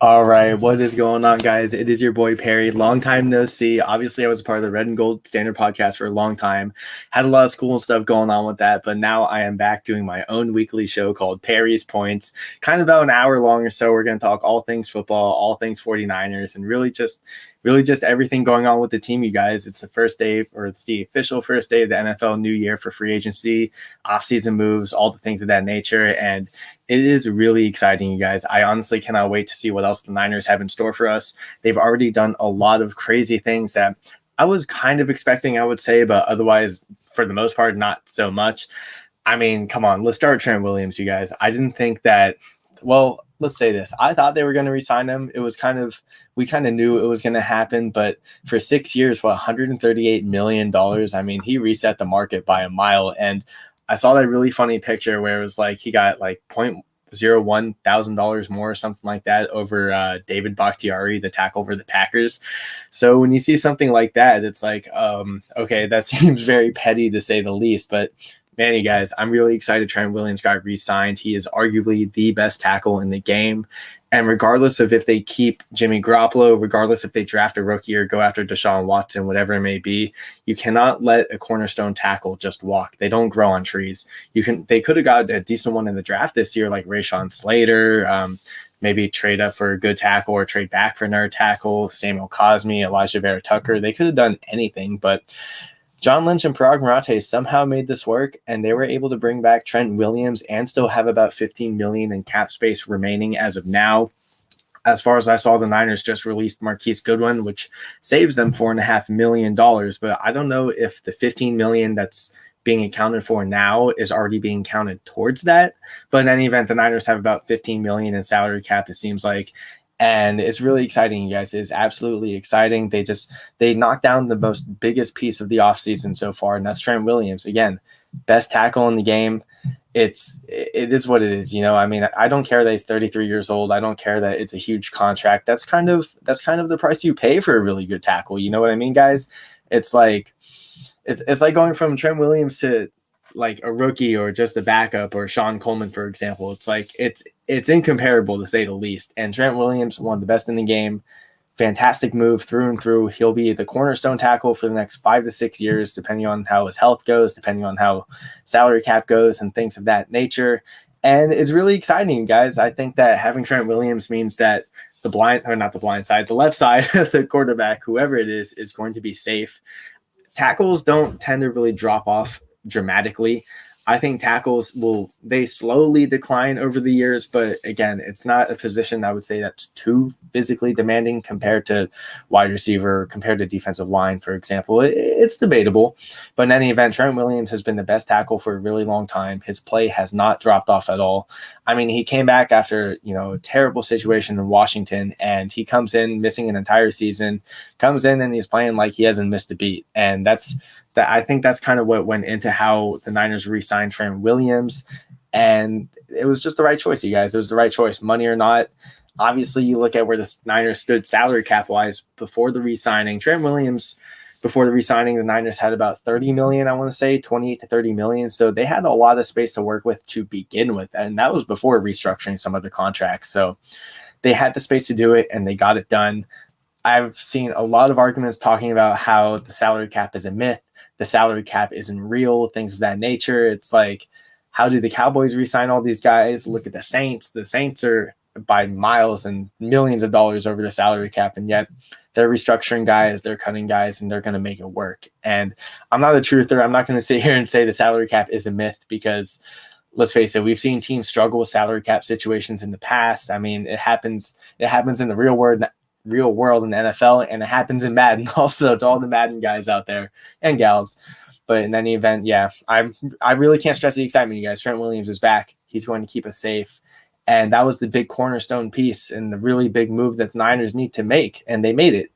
All right, what is going on, guys? It is your boy Perry. Long time no see. Obviously, I was a part of the Red and Gold Standard podcast for a long time. Had a lot of school and stuff going on with that, but now I am back doing my own weekly show called Perry's Points. Kind of about an hour long or so. We're going to talk all things football, all things 49ers, and really just everything going on with the team, you guys. It's the first day, or it's the official first day of the NFL new year for free agency, offseason moves, all the things of that nature, and it is really exciting, you guys. I honestly cannot wait to see what else the Niners have in store for us. They've already done a lot of crazy things that I was kind of expecting, I would say, but otherwise, for the most part, not so much. I mean, come on, let's start with Trent Williams, you guys. I didn't think that, well, let's say this. I thought they were going to re-sign him. It was we kind of knew it was going to happen, but for 6 years, what, $138 million? I mean, he reset the market by a mile. And I saw that really funny picture where it was like he got like $0.01 more or something like that over David Bakhtiari, the tackle for the Packers. So when you see something like that, it's like, okay, that seems very petty to say the least, but man, you guys, I'm really excited Trent Williams got re-signed. He is arguably the best tackle in the game. And regardless of if they keep Jimmy Garoppolo, regardless if they draft a rookie or go after Deshaun Watson, whatever it may be, you cannot let a cornerstone tackle just walk. They don't grow on trees. They could have got a decent one in the draft this year, like Rashawn Slater, maybe trade up for a good tackle or trade back for another tackle, Samuel Cosme, Elijah Vera Tucker. They could have done anything, but John Lynch and Parag Maratte somehow made this work, and they were able to bring back Trent Williams and still have about $15 million in cap space remaining as of now. As far as I saw, the Niners just released Marquise Goodwin, which saves them $4.5 million. But I don't know if the $15 million that's being accounted for now is already being counted towards that. But in any event, the Niners have about $15 million in salary cap, it seems like. And it's really exciting, you guys. It is absolutely exciting. They knocked down the biggest piece of the offseason so far, and that's Trent Williams. Again, best tackle in the game. It is what it is. I mean, I don't care that he's 33 years old. I don't care that it's a huge contract. That's kind of the price you pay for a really good tackle. You know what I mean, guys? It's like going from Trent Williams to like a rookie or just a backup or Sean Coleman, for example. It's like it's incomparable to say the least. And Trent Williams, one of the best in the game, fantastic move through and through. He'll be the cornerstone tackle for the next 5 to 6 years, depending on how his health goes, depending on how salary cap goes and things of that nature. And it's really exciting, guys. I think that having Trent Williams means that the left side of the quarterback, whoever it is going to be safe. Tackles don't tend to really drop off dramatically. I think tackles they slowly decline over the years, but again, it's not a position I would say that's too physically demanding compared to wide receiver, compared to defensive line, for example. It's debatable, but in any event, Trent Williams has been the best tackle for a really long time. His play has not dropped off at all. I mean, he came back after, a terrible situation in Washington, and he comes in missing an entire season, comes in and he's playing like he hasn't missed a beat. And I think that's kind of what went into how the Niners re-signed Trent Williams. And it was just the right choice, you guys. It was the right choice, money or not. Obviously, you look at where the Niners stood salary cap-wise before the re-signing. Trent Williams, before the re-signing, the Niners had about $30 million, I want to say, $28 to $30 million. So they had a lot of space to work with to begin with. And that was before restructuring some other contracts. So they had the space to do it, and they got it done. I've seen a lot of arguments talking about how the salary cap is a myth. The salary cap isn't real, things of that nature. It's like, how do the Cowboys re-sign all these guys? Look at the Saints. The Saints are by miles and millions of dollars over the salary cap, and yet they're restructuring guys, they're cutting guys, and they're going to make it work. And I'm not a truther. I'm not going to sit here and say the salary cap is a myth because, let's face it, we've seen teams struggle with salary cap situations in the past. I mean, it happens in the real world in the NFL, and it happens in Madden also, to all the Madden guys out there and gals. But in any event, yeah, I really can't stress the excitement, you guys. Trent Williams is back. He's going to keep us safe. And that was the big cornerstone piece and the really big move that the Niners need to make, and they made it.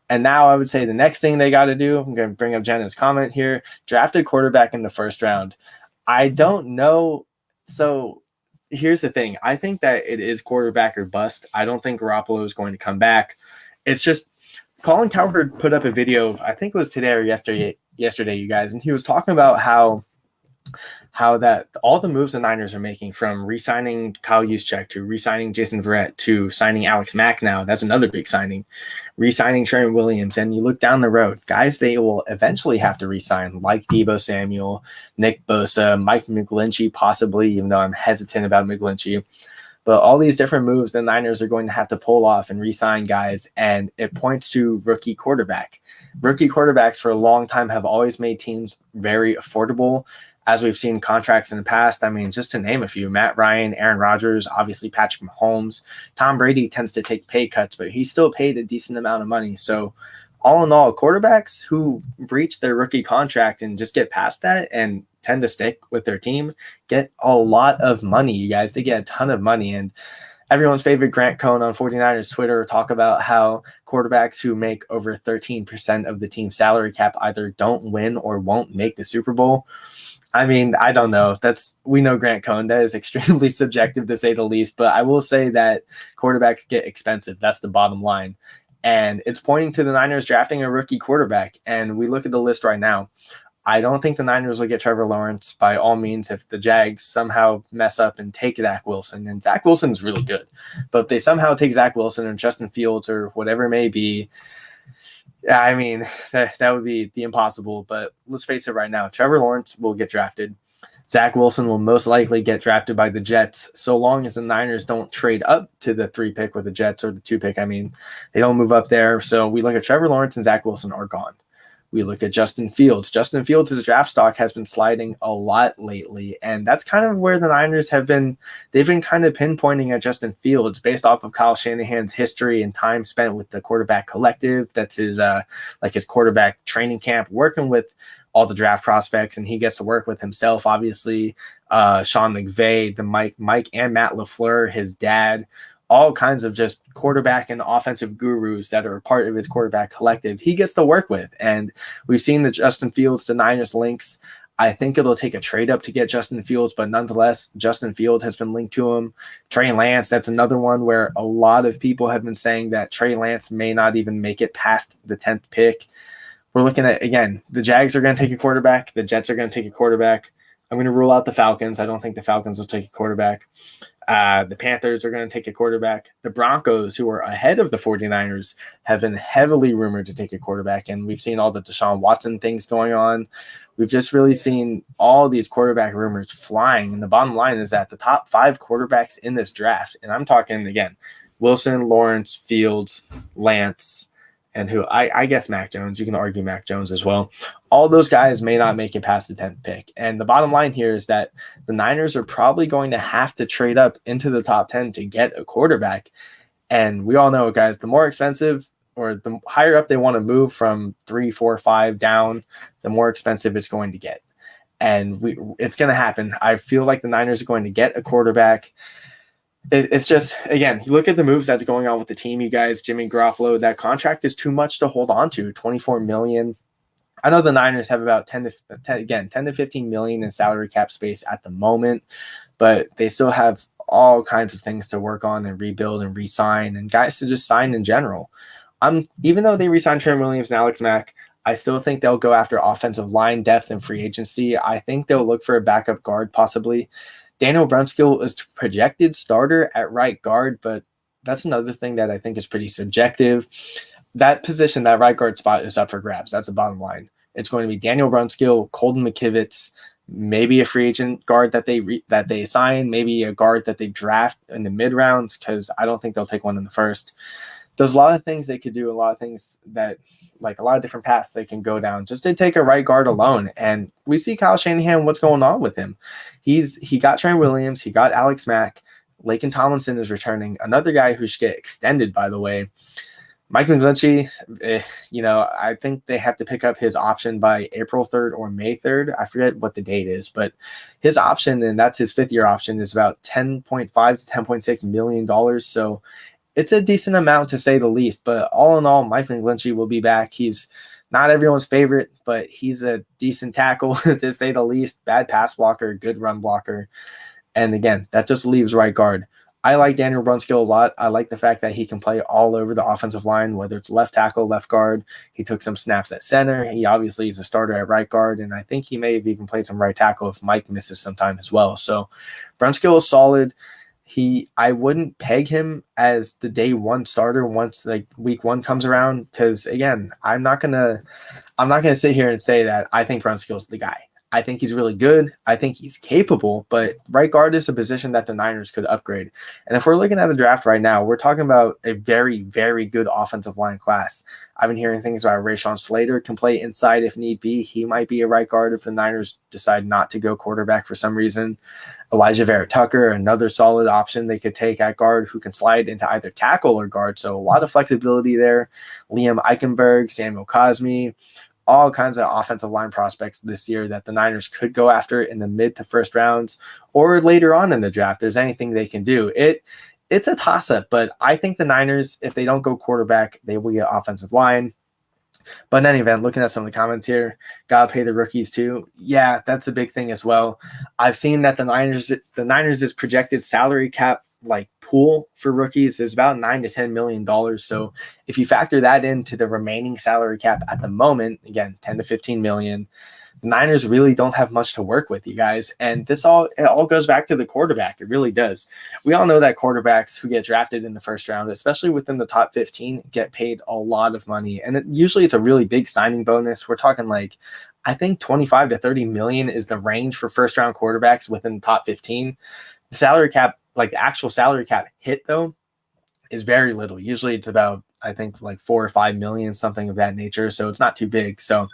And now I would say the next thing they got to do, I'm going to bring up Jenna's comment here, draft a quarterback in the first round. I don't know. So here's the thing. I think that it is quarterback or bust. I don't think Garoppolo is going to come back. It's just Colin Cowherd put up a video, I think it was today or yesterday, you guys, and he was talking about how how that all the moves the Niners are making, from re-signing Kyle Juszczyk to re-signing Jason Verrett to signing Alex Mack now, that's another big signing, re-signing Trent Williams, and you look down the road, guys they will eventually have to re-sign, like Deebo Samuel, Nick Bosa, Mike McGlinchey possibly, even though I'm hesitant about McGlinchey. But all these different moves the Niners are going to have to pull off and re-sign guys, and it points to rookie quarterback. Rookie quarterbacks for a long time have always made teams very affordable, as we've seen contracts in the past. I mean, just to name a few, Matt Ryan, Aaron Rodgers, obviously Patrick Mahomes. Tom Brady tends to take pay cuts, but he's still paid a decent amount of money. So all in all, quarterbacks who breach their rookie contract and just get past that and tend to stick with their team get a lot of money, you guys. They get a ton of money. And everyone's favorite Grant Cohn on 49ers Twitter talk about how quarterbacks who make over 13% of the team's salary cap either don't win or won't make the Super Bowl. I mean, I don't know. We know Grant Cohn. That is extremely subjective to say the least. But I will say that quarterbacks get expensive. That's the bottom line. And it's pointing to the Niners drafting a rookie quarterback. And we look at the list right now. I don't think the Niners will get Trevor Lawrence by all means if the Jags somehow mess up and take Zach Wilson. And Zach Wilson's really good. But if they somehow take Zach Wilson or Justin Fields or whatever it may be, I mean, that would be the impossible. But let's face it right now. Trevor Lawrence will get drafted. Zach Wilson will most likely get drafted by the Jets, so long as the Niners don't trade up to the 3 pick with the Jets, or the 2 pick. I mean, they don't move up there. So we look at Trevor Lawrence and Zach Wilson are gone. We look at Justin Fields. Justin Fields' draft stock has been sliding a lot lately, and that's kind of where the Niners have been. They've been kind of pinpointing at Justin Fields based off of Kyle Shanahan's history and time spent with the quarterback collective. That's his his quarterback training camp, working with all the draft prospects, and he gets to work with himself, obviously, Sean McVay, the Mike and Matt LaFleur, his dad, all kinds of just quarterback and offensive gurus that are a part of his quarterback collective he gets to work with. And we've seen the Justin Fields to Niners links. I think it'll take a trade up to get Justin Fields, but nonetheless, Justin Fields has been linked to him. Trey Lance, that's another one where a lot of people have been saying that Trey Lance may not even make it past the 10th pick. We're looking at, again, the Jags are going to take a quarterback. The Jets are going to take a quarterback. I'm going to rule out the Falcons. I don't think the Falcons will take a quarterback. The Panthers are going to take a quarterback. The Broncos, who are ahead of the 49ers, have been heavily rumored to take a quarterback. And we've seen all the Deshaun Watson things going on. We've just really seen all these quarterback rumors flying. And the bottom line is that the top 5 quarterbacks in this draft, and I'm talking, again, Wilson, Lawrence, Fields, Lance, and who I guess Mac Jones. You can argue Mac Jones as well. All those guys may not make it past the 10th pick. And the bottom line here is that the Niners are probably going to have to trade up into the top 10 to get a quarterback. And we all know, guys, the more expensive or the higher up they want to move from 3, 4, 5 down, the more expensive it's going to get. And it's going to happen. I feel like the Niners are going to get a quarterback. It's just, again, you look at the moves that's going on with the team, you guys. Jimmy Garoppolo, that contract is too much to hold on to. $24 million. I know the Niners have about 10 to 15 million in salary cap space at the moment, but they still have all kinds of things to work on and rebuild and re-sign, and guys to just sign in general. Even though they re-signed Trent Williams and Alex Mack, I still think they'll go after offensive line depth and free agency. I think they'll look for a backup guard possibly. Daniel Brunskill is projected starter at right guard, but that's another thing that I think is pretty subjective. That position, that right guard spot, is up for grabs. That's the bottom line. It's going to be Daniel Brunskill, Colton McKivitz, maybe a free agent guard that they sign, maybe a guard that they draft in the mid rounds, because I don't think they'll take one in the first. There's a lot of things they could do, a lot of things that, like, a lot of different paths they can go down just to take a right guard alone. And we see Kyle Shanahan, what's going on with him. He got Trent Williams, he got Alex Mack, Laken Tomlinson is returning, another guy who should get extended, by the way. Mike McGlinchey, I think they have to pick up his option by April 3rd or May 3rd. I forget what the date is, but his option, and that's his 5th-year option, is about $10.5 to $10.6 million. So it's a decent amount, to say the least. But all in all, Mike McGlinchey will be back. He's not everyone's favorite, but he's a decent tackle, to say the least. Bad pass blocker, good run blocker. And again, that just leaves right guard. I like Daniel Brunskill a lot. I like the fact that he can play all over the offensive line, whether it's left tackle, left guard. He took some snaps at center. He obviously is a starter at right guard, and I think he may have even played some right tackle if Mike misses some time as well. So Brunskill is solid. I wouldn't peg him as the day one starter once like week one comes around, because again, I'm not gonna sit here and say that I think Brunskill's the guy. I think he's really good. I think he's capable, but right guard is a position that the Niners could upgrade. And if we're looking at the draft right now, we're talking about a very, very good offensive line class. I've been hearing things about Rashawn Slater can play inside if need be. He might be a right guard if the Niners decide not to go quarterback for some reason. Elijah Vera Tucker, another solid option they could take at guard who can slide into either tackle or guard. So a lot of flexibility there. Liam Eichenberg, Samuel Cosme, all kinds of offensive line prospects this year that the Niners could go after in the mid to first rounds or later on in the draft. There's anything they can do. It's a toss-up, but I think the Niners, if they don't go quarterback, they will get offensive line. But in any event, looking at some of the comments here, gotta pay the rookies too. Yeah, that's a big thing as well. I've seen that the Niners' projected salary cap like pool for rookies is about $9 to $10 million. So if you factor that into the remaining salary cap at the moment, again, 10 to 15 million, the Niners really don't have much to work with, you guys. And it all goes back to the quarterback. It really does. We all know that quarterbacks who get drafted in the first round, especially within the top 15, get paid a lot of money. And usually it's a really big signing bonus. We're talking like, I think 25 to 30 million is the range for first round quarterbacks within the top 15. The salary cap, like the actual salary cap hit though, is very little. Usually it's about, I think, like 4 or 5 million, something of that nature. So it's not too big. So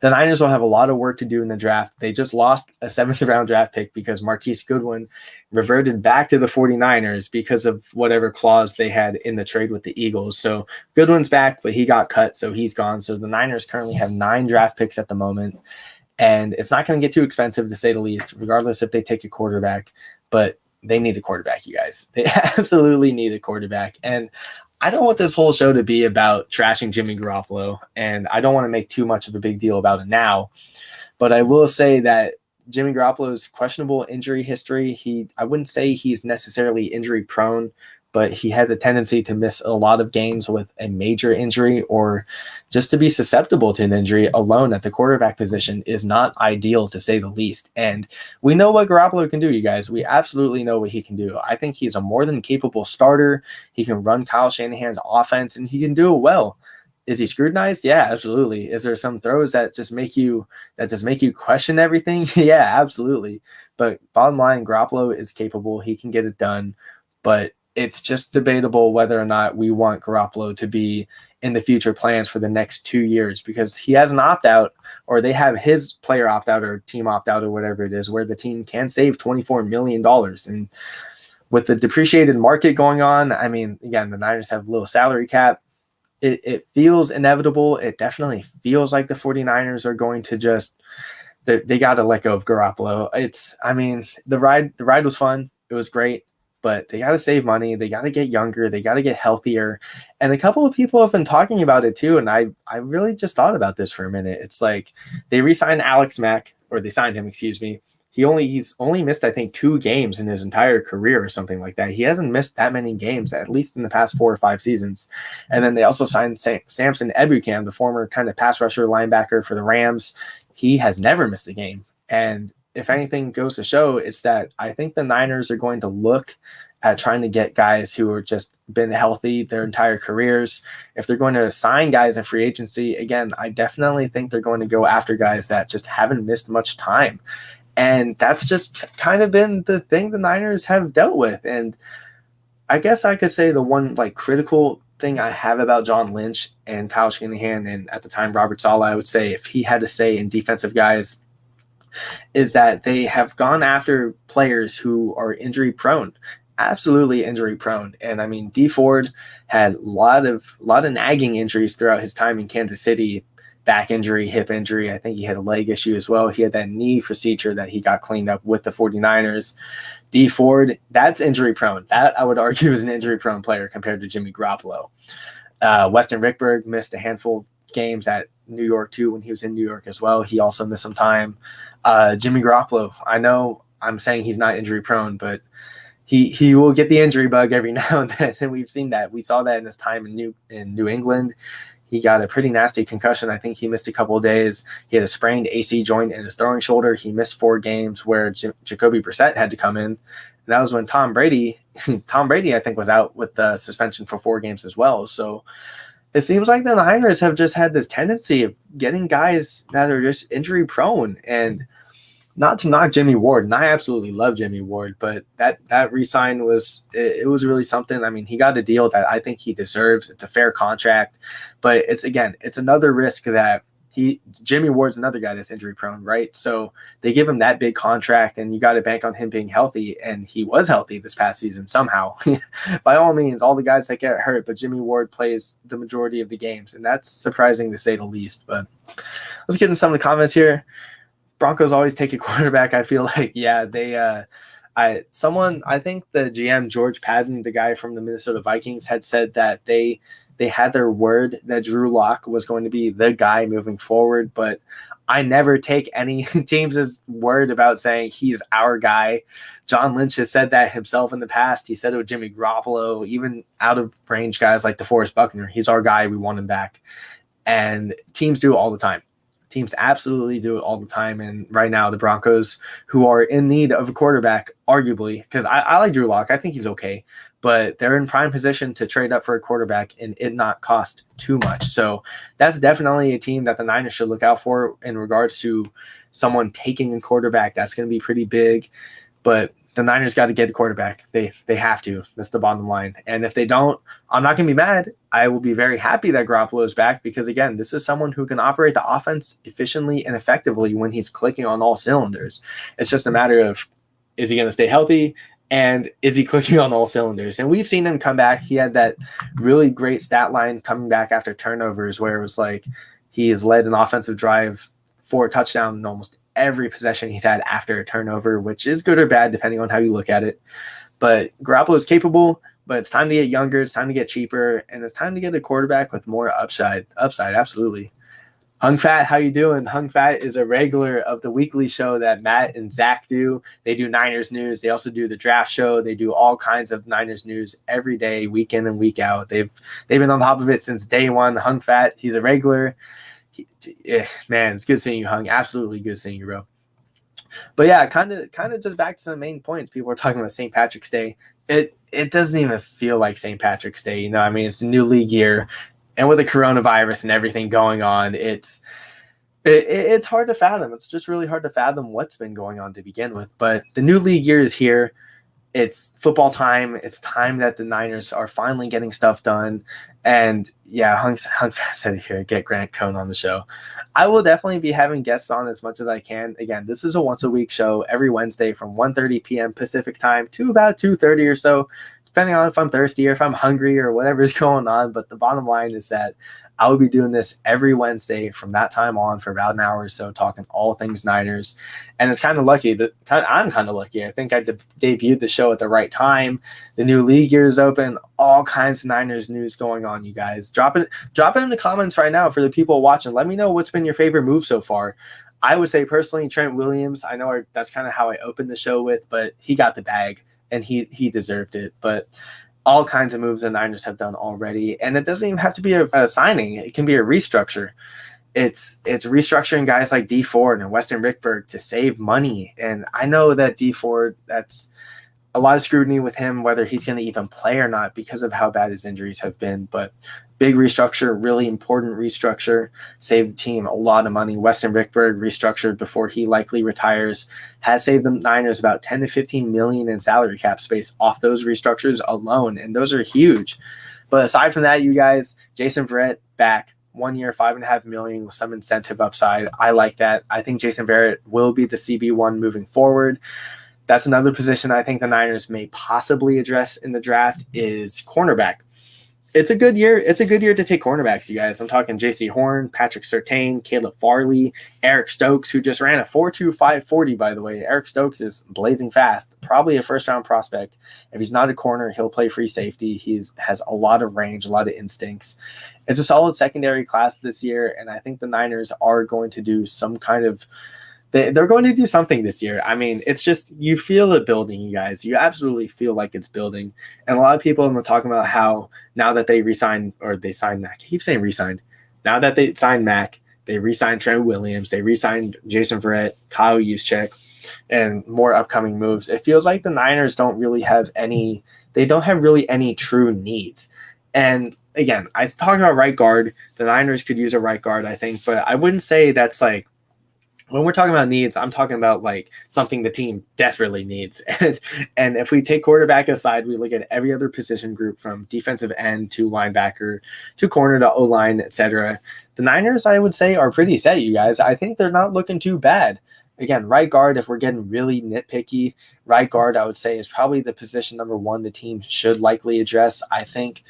the Niners will have a lot of work to do in the draft. They just lost a 7th round draft pick because Marquise Goodwin reverted back to the 49ers because of whatever clause they had in the trade with the Eagles. So Goodwin's back, but he got cut, so he's gone. So the Niners currently have 9 draft picks at the moment, and it's not going to get too expensive, to say the least, regardless if they take a quarterback. But they need a quarterback, you guys. They absolutely need a quarterback. And I don't want this whole show to be about trashing Jimmy Garoppolo, and I don't want to make too much of a big deal about it now. But I will say that Jimmy Garoppolo's questionable injury history, I wouldn't say he's necessarily injury prone, but he has a tendency to miss a lot of games with a major injury, or just to be susceptible to an injury alone at the quarterback position is not ideal, to say the least. And we know what Garoppolo can do, you guys. We absolutely know what he can do. I think he's a more than capable starter. He can run Kyle Shanahan's offense, and he can do it well. Is he scrutinized? Yeah, absolutely. Is there some throws that just make you question everything? Yeah, absolutely. But bottom line, Garoppolo is capable. He can get it done. But it's just debatable whether or not we want Garoppolo to be in the future plans for the next 2 years, because he has an opt-out, or they have his player opt-out or team opt-out or whatever it is, where the team can save $24 million. And with the depreciated market going on, I mean, again, the Niners have a little salary cap. It feels inevitable. It definitely feels like the 49ers are going to just they got to let go of Garoppolo. The ride was fun. It was great. But they got to save money. They got to get younger. They got to get healthier. And a couple of people have been talking about it too. And I really just thought about this for a minute. It's like they re-signed Alex Mack, or they signed him, excuse me. He's only missed, I think, 2 games in his entire career or something like that. He hasn't missed that many games, at least in the past 4 or 5 seasons. And then they also signed Samson Ebukam, the former kind of pass rusher linebacker for the Rams. He has never missed a game. And if anything goes to show, it's that I think the Niners are going to look at trying to get guys who are just been healthy their entire careers. If they're going to sign guys in free agency, again, I definitely think they're going to go after guys that just haven't missed much time. And that's just kind of been the thing the Niners have dealt with. And I guess I could say the one like critical thing I have about John Lynch and Kyle Shanahan, and at the time Robert Saleh, I would say if he had to say in defensive guys, is that they have gone after players who are injury prone, absolutely injury prone. And I mean, Dee Ford had a lot of nagging injuries throughout his time in Kansas City, back injury, hip injury. I think he had a leg issue as well. He had that knee procedure that he got cleaned up with the 49ers. Dee Ford, that's injury prone. That I would argue is an injury prone player compared to Jimmy Garoppolo. Weston Rickberg missed a handful of games at New York too when he was in New York as well. He also missed some time. Jimmy Garoppolo, I know I'm saying he's not injury prone, but he will get the injury bug every now and then, and we've seen that. We saw that in his time in New England. He got a pretty nasty concussion. I think he missed a couple of days. He had a sprained AC joint in his throwing shoulder. He missed 4 games where Jacoby Brissett had to come in. And that was when Tom Brady, I think, was out with the suspension for 4 games as well. So it seems like the Niners have just had this tendency of getting guys that are just injury prone. And not to knock Jimmy Ward, and I absolutely love Jimmy Ward, but that re-sign was really something. I mean, he got a deal that I think he deserves. It's a fair contract, but it's another risk that Jimmy Ward's another guy that's injury prone, right? So they give him that big contract, and you got to bank on him being healthy, and he was healthy this past season somehow. By all means, all the guys that get hurt, but Jimmy Ward plays the majority of the games, and that's surprising to say the least. But let's get into some of the comments here. Broncos always take a quarterback. I feel like, yeah, I think the GM George Patton, the guy from the Minnesota Vikings, had said that they had their word that Drew Lock was going to be the guy moving forward, but I never take any teams' word about saying he's our guy. John Lynch has said that himself in the past. He said it with Jimmy Garoppolo, even out of range guys like DeForest Buckner. He's our guy. We want him back. And teams do it all the time. Teams absolutely do it all the time. And right now, the Broncos, who are in need of a quarterback, arguably, because I like Drew Lock. I think he's okay. But they're in prime position to trade up for a quarterback and it not cost too much. So that's definitely a team that the Niners should look out for in regards to someone taking a quarterback. That's going to be pretty big. But the Niners got to get the quarterback. They have to. That's the bottom line. And if they don't, I'm not going to be mad. I will be very happy that Garoppolo is back because, again, this is someone who can operate the offense efficiently and effectively when he's clicking on all cylinders. It's just a matter of, is he going to stay healthy? And is he clicking on all cylinders? And we've seen him come back. He had that really great stat line coming back after turnovers where it was like he has led an offensive drive for a touchdown in almost every possession he's had after a turnover, which is good or bad depending on how you look at it. But Garoppolo is capable, but it's time to get younger, it's time to get cheaper, and it's time to get a quarterback with more upside. Absolutely. Hung Fat, how you doing? Hung Fat is a regular of the weekly show that Matt and Zach do. They do Niners news. They also do the draft show. They do all kinds of Niners news every day, week in and week out. They've been on top of it since day one. Hung Fat, he's a regular. Man, it's good seeing you, Hung. Absolutely good seeing you, bro. But yeah, kind of just back to some main points. People are talking about St. Patrick's Day. It doesn't even feel like St. Patrick's Day. You know, I mean, it's a new league year. And with the coronavirus and everything going on, it's hard to fathom. It's just really hard to fathom what's been going on to begin with. But the new league year is here. It's football time. It's time that the Niners are finally getting stuff done. And yeah, Hung said here, get Grant Cohn on the show. I will definitely be having guests on as much as I can. Again, this is a once a week show every Wednesday from 1:30 p.m. Pacific time to about 2:30 or so, depending on if I'm thirsty or if I'm hungry or whatever's going on. But the bottom line is that I will be doing this every Wednesday from that time on for about an hour or so, talking all things Niners. And it's kind of lucky that I'm kind of lucky. I think I debuted the show at the right time. The new league year is open. All kinds of Niners news going on, you guys. Drop it in the comments right now for the people watching. Let me know what's been your favorite move so far. I would say personally Trent Williams. I know that's kind of how I opened the show with, but he got the bag. And he deserved it. But all kinds of moves the Niners have done already. And it doesn't even have to be a signing. It can be a restructure. It's restructuring guys like Dee Ford and Weston Rickberg to save money. And I know that Dee Ford, that's a lot of scrutiny with him, whether he's going to even play or not because of how bad his injuries have been. But big restructure, really important restructure, saved the team a lot of money. Weston Rickberg restructured before he likely retires, has saved the Niners about 10 to 15 million in salary cap space off those restructures alone, and those are huge. But aside from that, you guys, Jason Verrett back, 1 year, $5.5 million with some incentive upside. I like that. I think Jason Verrett will be the CB1 moving forward. That's another position I think the Niners may possibly address in the draft is cornerback. It's a good year. It's a good year to take cornerbacks, you guys. I'm talking J.C. Horn, Patrick Surtain, Caleb Farley, Eric Stokes, who just ran a 4.25 40, by the way. Eric Stokes is blazing fast, probably a first-round prospect. If he's not a corner, he'll play free safety. He has a lot of range, a lot of instincts. It's a solid secondary class this year, and I think the Niners are going to do some kind of they're going to do something this year. I mean, it's just you feel it building, you guys. You absolutely feel like it's building. And a lot of people are talking about how now that they resigned or they signed Mac, I keep saying resigned. Now that they signed Mac, they re-signed Trent Williams, they re-signed Jason Verrett, Kyle Juszczyk, and more upcoming moves. It feels like the Niners don't really have any. They don't have really any true needs. And again, I talked about right guard. The Niners could use a right guard, I think, but I wouldn't say that's like when we're talking about needs, I'm talking about like something the team desperately needs. And if we take quarterback aside, we look at every other position group from defensive end to linebacker to corner to O-line, etc. The Niners, I would say, are pretty set, you guys. I think they're not looking too bad. Again, right guard, if we're getting really nitpicky, right guard, I would say, is probably the position number one the team should likely address. I think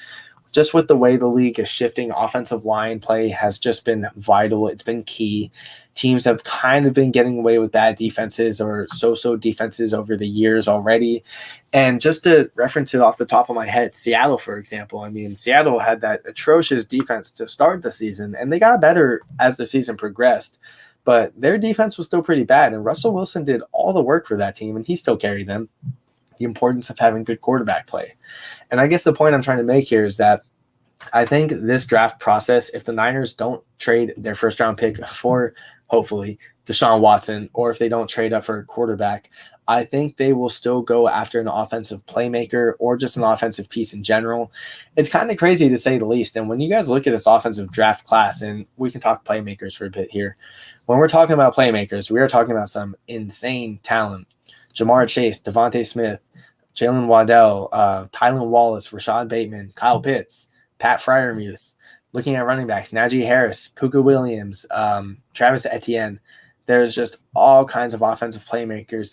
just with the way the league is shifting, offensive line play has just been vital. It's been key. Teams have kind of been getting away with bad defenses or so-so defenses over the years already. And just to reference it off the top of my head, Seattle, for example, I mean, Seattle had that atrocious defense to start the season, and they got better as the season progressed. But their defense was still pretty bad, and Russell Wilson did all the work for that team, and he still carried them. The importance of having good quarterback play. And I guess the point I'm trying to make here is that I think this draft process, if the Niners don't trade their first round pick for, hopefully, Deshaun Watson, or if they don't trade up for a quarterback, I think they will still go after an offensive playmaker or just an offensive piece in general. It's kind of crazy to say the least. And when you guys look at this offensive draft class, and we can talk playmakers for a bit here, when we're talking about playmakers, we are talking about some insane talent. Jamar Chase, Devontae Smith, Jalen Waddell, Tylan Wallace, Rashad Bateman, Kyle Pitts, Pat Freiermuth. Looking at running backs, Najee Harris, Puka Williams, Travis Etienne. There's just all kinds of offensive playmakers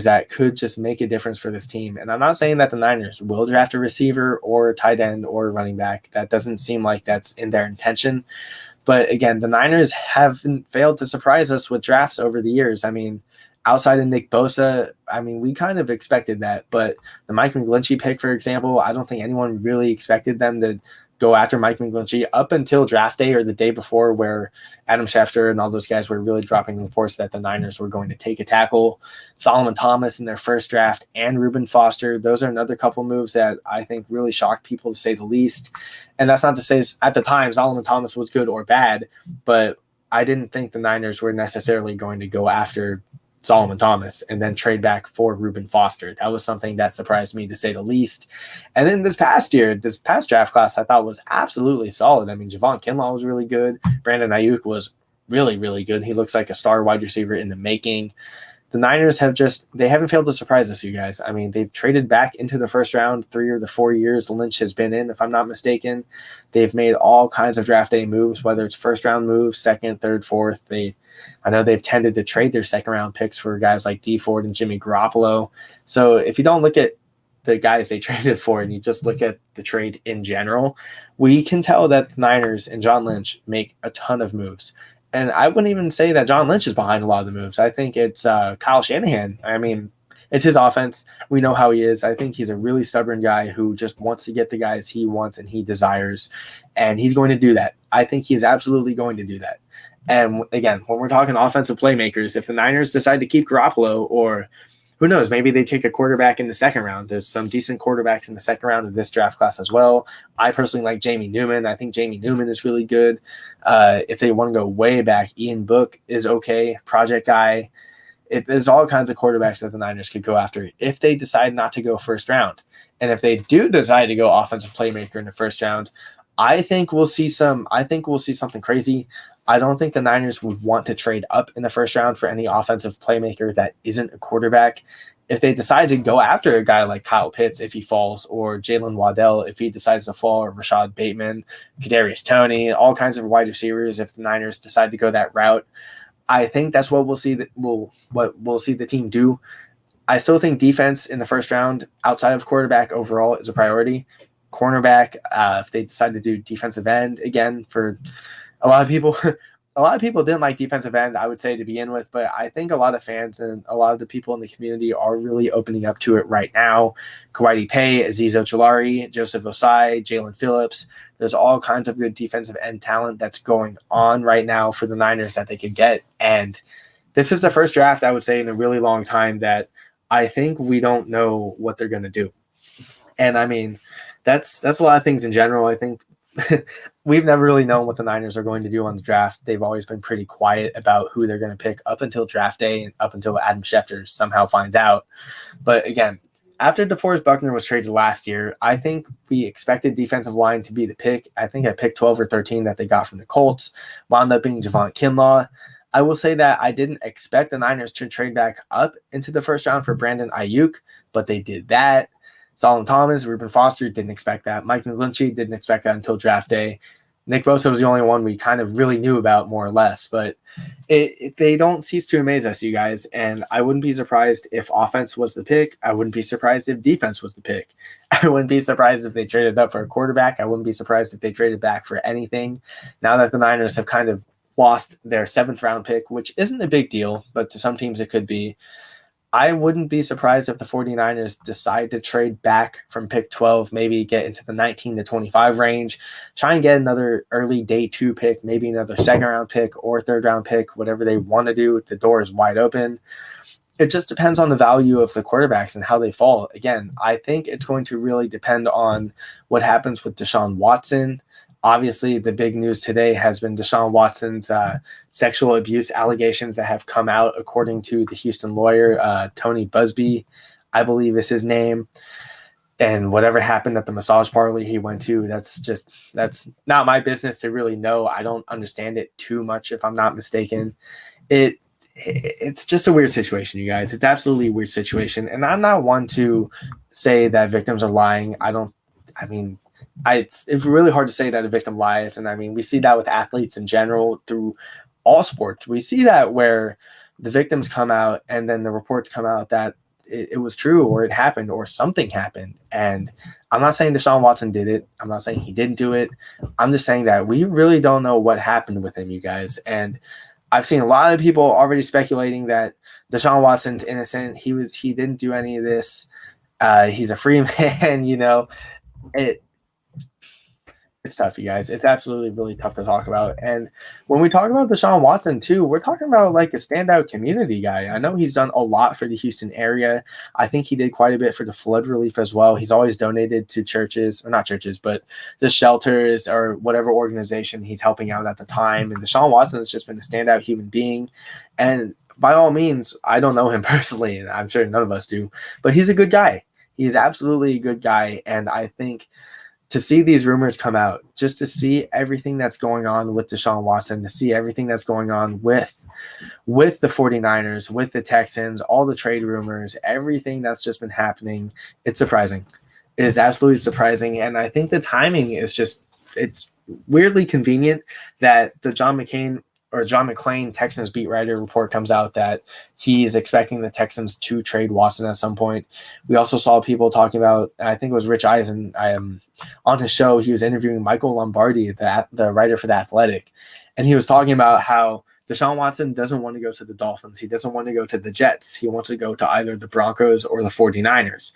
that could just make a difference for this team. And I'm not saying that the Niners will draft a receiver or a tight end or a running back. That doesn't seem like that's in their intention. But again, the Niners haven't failed to surprise us with drafts over the years. I mean, outside of Nick Bosa, I mean, we kind of expected that. But the Mike McGlinchey pick, for example, I don't think anyone really expected them to go after Mike McGlinchey up until draft day or the day before, where Adam Schefter and all those guys were really dropping reports that the Niners were going to take a tackle. Solomon Thomas in their first draft and Reuben Foster. Those are another couple moves that I think really shocked people, to say the least. And that's not to say at the time Solomon Thomas was good or bad, but I didn't think the Niners were necessarily going to go after Solomon Thomas and then trade back for Reuben Foster. That was something that surprised me, to say the least. And then this past draft class, I thought was absolutely solid. I mean, Javon Kinlaw was really good. Brandon Ayuk was really, really good. He looks like a star wide receiver in the making. The Niners they haven't failed to surprise us, you guys. I mean, they've traded back into the first round 3 or the 4 years Lynch has been in, if I'm not mistaken. They've made all kinds of draft day moves, whether it's first round moves, second, third, fourth. I know they've tended to trade their second round picks for guys like Dee Ford and Jimmy Garoppolo. So if you don't look at the guys they traded for and you just look at the trade in general, we can tell that the Niners and John Lynch make a ton of moves. And I wouldn't even say that John Lynch is behind a lot of the moves. I think it's Kyle Shanahan. I mean, it's his offense. We know how he is. I think he's a really stubborn guy who just wants to get the guys he wants and he desires. And he's going to do that. I think he's absolutely going to do that. And again, when we're talking offensive playmakers, if the Niners decide to keep Garoppolo, or who knows, maybe they take a quarterback in the second round. There's some decent quarterbacks in the second round of this draft class as well. I personally like Jamie Newman. I think Jamie Newman is really good. If they want to go way back, Ian Book is okay. Project guy. There's all kinds of quarterbacks that the Niners could go after if they decide not to go first round. And if they do decide to go offensive playmaker in the first round, I think we'll see something crazy. I don't think the Niners would want to trade up in the first round for any offensive playmaker that isn't a quarterback. If they decide to go after a guy like Kyle Pitts if he falls, or Jalen Waddell if he decides to fall, or Rashad Bateman, Kadarius Toney, all kinds of wide receivers, if the Niners decide to go that route, I think that's what we'll see. What we'll see the team do. I still think defense in the first round, outside of quarterback overall, is a priority. Cornerback, if they decide to do defensive end again, for a lot of people, a lot of people didn't like defensive end, I would say, to begin with, but I think a lot of fans and a lot of the people in the community are really opening up to it right now. Kawhi Pay, Aziz Ojolari, Joseph Osai, Jalen Phillips. There's all kinds of good defensive end talent that's going on right now for the Niners that they could get. And this is the first draft, I would say, in a really long time that I think we don't know what they're going to do. And I mean, that's a lot of things in general. I think we've never really known what the Niners are going to do on the draft. They've always been pretty quiet about who they're going to pick up until draft day and up until Adam Schefter somehow finds out. But again, after DeForest Buckner was traded last year, I think we expected defensive line to be the pick. I think I picked 12 or 13 that they got from the Colts, wound up being Javon Kinlaw. I will say that I didn't expect the Niners to trade back up into the first round for Brandon Ayuk, but they did that. Solomon Thomas, Reuben Foster, didn't expect that. Mike McGlinchey didn't expect that until draft day. Nick Bosa was the only one we kind of really knew about, more or less. But they don't cease to amaze us, you guys. And I wouldn't be surprised if offense was the pick. I wouldn't be surprised if defense was the pick. I wouldn't be surprised if they traded up for a quarterback. I wouldn't be surprised if they traded back for anything. Now that the Niners have kind of lost their 7th round pick, which isn't a big deal, but to some teams it could be. I wouldn't be surprised if the 49ers decide to trade back from pick 12, maybe get into the 19 to 25 range, try and get another early day 2 pick, maybe another 2nd round pick or 3rd round pick, whatever they want to do. The door is wide open. It just depends on the value of the quarterbacks and how they fall. Again, I think it's going to really depend on what happens with Deshaun Watson. Obviously, the big news today has been Deshaun Watson's sexual abuse allegations that have come out, according to the Houston lawyer, Tony Busby, I believe is his name. And whatever happened at the massage parlor he went to, that's not my business to really know. I don't understand it too much, if I'm not mistaken. It's just a weird situation, you guys. It's absolutely a weird situation. And I'm not one to say that victims are lying. It's really hard to say that a victim lies. And I mean, we see that with athletes in general through all sports. We see that where the victims come out and then the reports come out that it was true or it happened or something happened. And I'm not saying Deshaun Watson did it. I'm not saying he didn't do it. I'm just saying that we really don't know what happened with him, you guys. And I've seen a lot of people already speculating that Deshaun Watson's innocent. He didn't do any of this. He's a free man, It's tough, you guys. It's absolutely really tough to talk about. And when we talk about Deshaun Watson, too, we're talking about like a standout community guy. I know he's done a lot for the Houston area. I think he did quite a bit for the flood relief as well. He's always donated to churches, or not churches, but the shelters or whatever organization he's helping out at the time. And Deshaun Watson has just been a standout human being. And by all means, I don't know him personally, and I'm sure none of us do, but he's a good guy. He's absolutely a good guy. And I think to see these rumors come out, just to see everything that's going on with Deshaun Watson, to see everything that's going on with the 49ers, with the Texans, all the trade rumors, everything that's just been happening, it's surprising. It is absolutely surprising. And I think the timing is it's weirdly convenient that the John McClain Texans beat writer report comes out that he's expecting the Texans to trade Watson at some point. We also saw people talking about, I think it was Rich Eisen, on his show, he was interviewing Michael Lombardi, the writer for The Athletic, and he was talking about how Deshaun Watson doesn't want to go to the Dolphins. He doesn't want to go to the Jets. He wants to go to either the Broncos or the 49ers.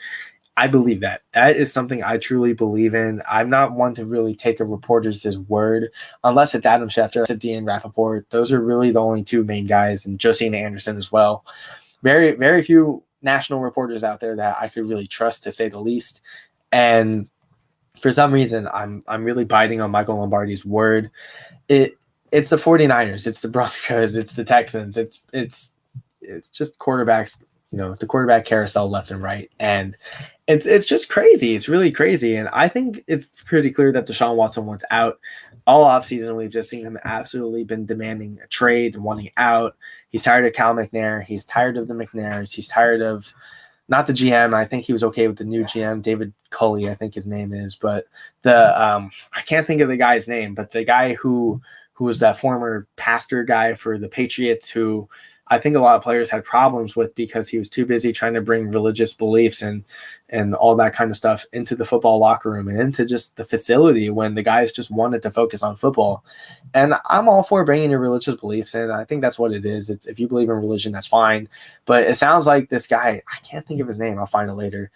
I believe that. That is something I truly believe in. I'm not one to really take a reporter's word unless it's Adam Schefter, it's Ian Rappaport. Those are really the only 2 main guys, and Josina Anderson as well. Very, very few national reporters out there that I could really trust, to say the least. And for some reason, I'm really biting on Michael Lombardi's word. It's the 49ers, it's the Broncos, it's the Texans, it's just quarterbacks, the quarterback carousel left and right. And it's just crazy. It's really crazy. And I think it's pretty clear that Deshaun Watson wants out. All offseason, we've just seen him absolutely been demanding a trade, wanting out. He's tired of Cal McNair. He's tired of the McNairs. He's tired of not the GM. I think he was okay with the new GM, David Culley, I think his name is. But I can't think of the guy's name, but the guy who was that former pastor guy for the Patriots who I think a lot of players had problems with because he was too busy trying to bring religious beliefs and all that kind of stuff into the football locker room and into just the facility when the guys just wanted to focus on football. And I'm all for bringing your religious beliefs in. I think that's what it is. It's if you believe in religion, that's fine. But it sounds like this guy, I can't think of his name. I'll find it later.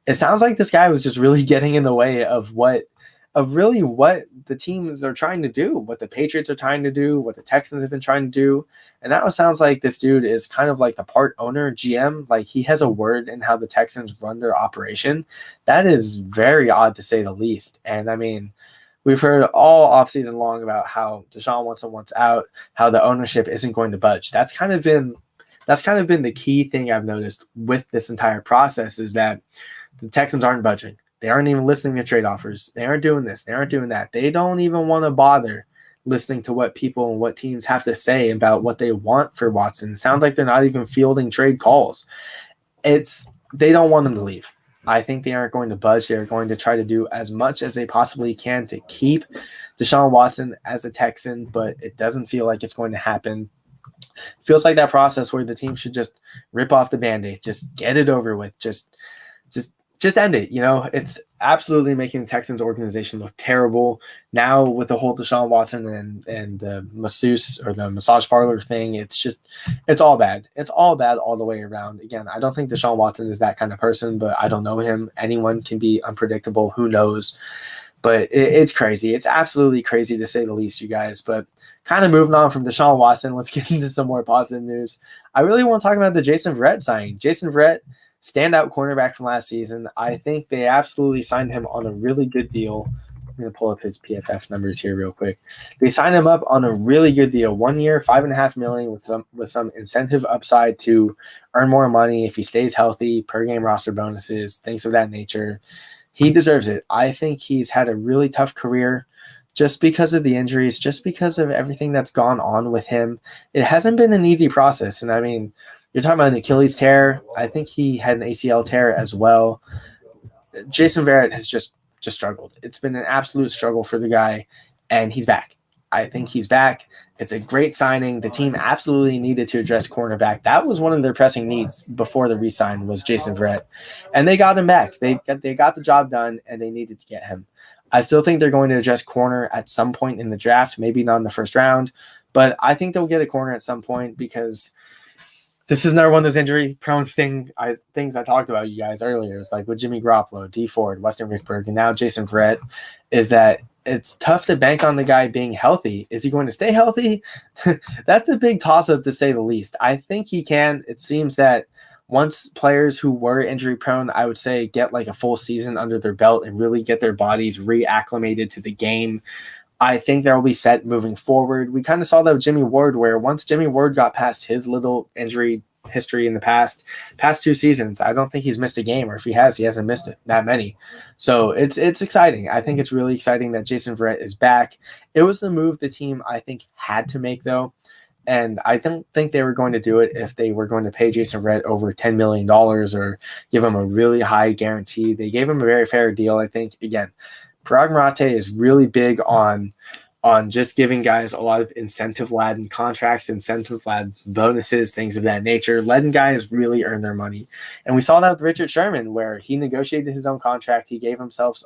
It sounds like this guy was just really getting in the way of really what the teams are trying to do, what the Patriots are trying to do, what the Texans have been trying to do. And now it sounds like this dude is kind of like the part owner, GM. Like he has a word in how the Texans run their operation. That is very odd to say the least. And I mean, we've heard all offseason long about how Deshaun Watson wants out, how the ownership isn't going to budge. That's kind of been the key thing I've noticed with this entire process is that the Texans aren't budging. They aren't even listening to trade offers. They aren't doing this. They aren't doing that. They don't even want to bother listening to what people and what teams have to say about what they want for Watson. It sounds like they're not even fielding trade calls. They don't want him to leave. I think they aren't going to budge. They're going to try to do as much as they possibly can to keep Deshaun Watson as a Texan, but it doesn't feel like it's going to happen. It feels like that process where the team should just rip off the Band-Aid, just get it over with, just end it. It's absolutely making the Texans organization look terrible. Now with the whole Deshaun Watson and the masseuse or the massage parlor thing, it's all bad. It's all bad all the way around. Again, I don't think Deshaun Watson is that kind of person, but I don't know him. Anyone can be unpredictable. Who knows? But it's crazy. It's absolutely crazy to say the least, you guys. But kind of moving on from Deshaun Watson, let's get into some more positive news. I really want to talk about the Jason Verrett signing. Jason Verrett, standout cornerback from last season. I think they absolutely signed him on a really good deal. I'm going to pull up his PFF numbers here real quick. They signed him up on a really good deal. 1 year, $5.5 million with some incentive upside to earn more money if he stays healthy, per game roster bonuses, things of that nature. He deserves it. I think he's had a really tough career just because of the injuries, just because of everything that's gone on with him. It hasn't been an easy process. And I mean, you're talking about an Achilles tear. I think he had an ACL tear as well. Jason Verrett has just struggled. It's been an absolute struggle for the guy, and he's back. I think he's back. It's a great signing. The team absolutely needed to address cornerback. That was one of their pressing needs before the re-sign was Jason Verrett, and they got him back. They got the job done, and they needed to get him. I still think they're going to address corner at some point in the draft, maybe not in the first round, but I think they'll get a corner at some point because this is another one of those injury-prone things I talked about you guys earlier. It's like with Jimmy Garoppolo, D Ford, Weston Rickberg, and now Jason Verrett, is that it's tough to bank on the guy being healthy. Is he going to stay healthy? That's a big toss-up to say the least. I think he can. It seems that once players who were injury-prone, I would say, get like a full season under their belt and really get their bodies reacclimated to the game, I think they'll be set moving forward. We kind of saw that with Jimmy Ward, where once Jimmy Ward got past his little injury history in the past 2 seasons, I don't think he's missed a game, or if he has, he hasn't missed it that many. So it's exciting. I think it's really exciting that Jason Verrett is back. It was the move the team, I think, had to make, though. And I don't think they were going to do it if they were going to pay Jason Verrett over $10 million or give him a really high guarantee. They gave him a very fair deal, I think. Again, Parag Mate is really big on just giving guys a lot of incentive-laden contracts, incentive-laden bonuses, things of that nature, letting guys really earn their money. And we saw that with Richard Sherman, where he negotiated his own contract. He gave himself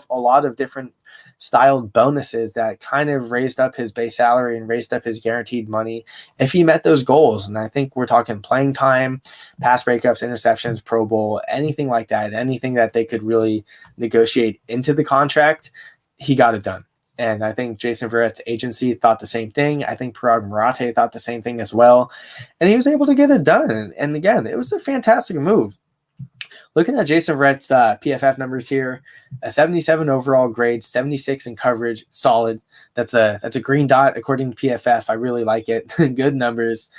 a lot of different styled bonuses that kind of raised up his base salary and raised up his guaranteed money if he met those goals. And I think we're talking playing time, pass breakups, interceptions, Pro Bowl, anything like that, anything that they could really negotiate into the contract, he got it done. And I think Jason Verrett's agency thought the same thing. I think Parag Mate thought the same thing as well. And he was able to get it done. And again, it was a fantastic move. Looking at Jason Verrett's PFF numbers here, a 77 overall grade, 76 in coverage, solid. That's a green dot according to PFF. I really like it. Good numbers.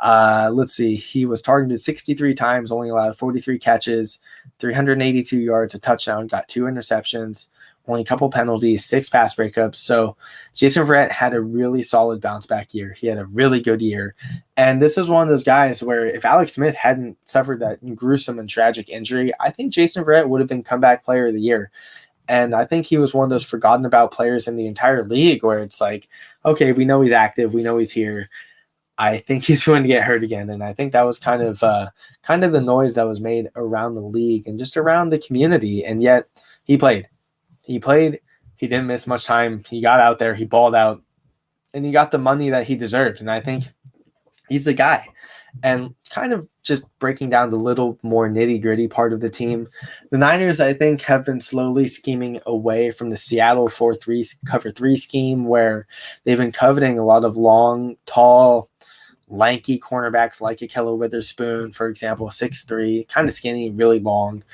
Let's see. He was targeted 63 times, only allowed 43 catches, 382 yards, a touchdown, got 2 interceptions, only a couple penalties, 6 pass breakups. So Jason Verrett had a really solid bounce back year. He had a really good year. And this is one of those guys where if Alex Smith hadn't suffered that gruesome and tragic injury, I think Jason Verrett would have been comeback player of the year. And I think he was one of those forgotten about players in the entire league where it's like, okay, we know he's active. We know he's here. I think he's going to get hurt again, and I think that was kind of the noise that was made around the league and just around the community. And yet he played. He played. He didn't miss much time. He got out there. He balled out, and he got the money that he deserved. And I think he's the guy. And kind of just breaking down the little more nitty gritty part of the team, the Niners, I think, have been slowly scheming away from the Seattle 4-3 cover 3 scheme where they've been coveting a lot of long, tall, lanky cornerbacks like Ahkello Witherspoon, for example, 6'3", kind of skinny, really long.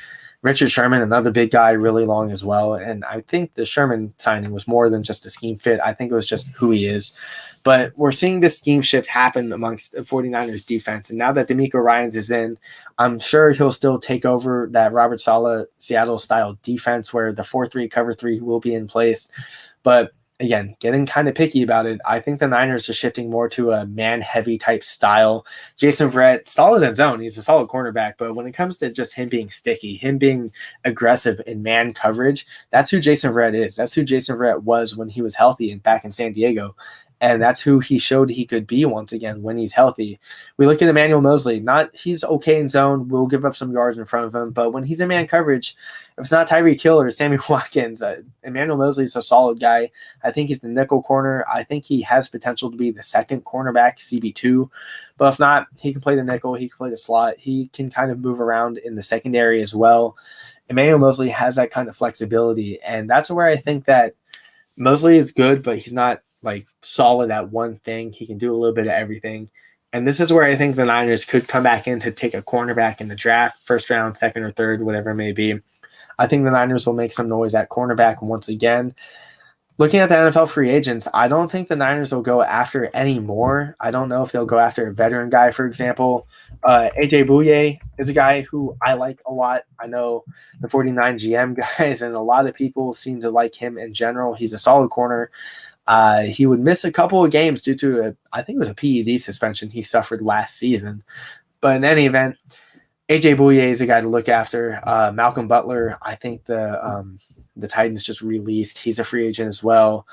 Richard Sherman, another big guy, really long as well. And I think the Sherman signing was more than just a scheme fit. I think it was just who he is. But we're seeing this scheme shift happen amongst the 49ers defense. And now that DeMeco Ryans is in, I'm sure he'll still take over that Robert Saleh Seattle-style defense where the 4-3 cover 3 will be in place. But again, getting kind of picky about it, I think the Niners are shifting more to a man-heavy type style. Jason Verrett, solid in zone. He's a solid cornerback, but when it comes to just him being sticky, him being aggressive in man coverage, that's who Jason Verrett is. That's who Jason Verrett was when he was healthy and back in San Diego. And that's who he showed he could be once again when he's healthy. We look at Emmanuel Moseley. He's okay in zone. We'll give up some yards in front of him. But when he's in man coverage, if it's not Tyreek Hill or Sammy Watkins, Emmanuel Moseley's a solid guy. I think he's the nickel corner. I think he has potential to be the second cornerback, CB2. But if not, he can play the nickel. He can play the slot. He can kind of move around in the secondary as well. Emmanuel Moseley has that kind of flexibility. And that's where I think that Moseley is good, but he's not like solid at one thing. He can do a little bit of everything. And this is where I think the Niners could come back in to take a cornerback in the draft, first round, second or third, whatever it may be. I think the Niners will make some noise at cornerback once again. Looking at the NFL free agents, I don't think the Niners will go after any more. I don't know if they'll go after a veteran guy, for example. AJ Bouye is a guy who I like a lot. I know the 49 GM guys and a lot of people seem to like him in general. He's a solid corner. He would miss a couple of games due to I think it was a PED suspension he suffered last season. But in any event, AJ Bouye is a guy to look after. Malcolm Butler, I think the Titans just released. He's a free agent as well.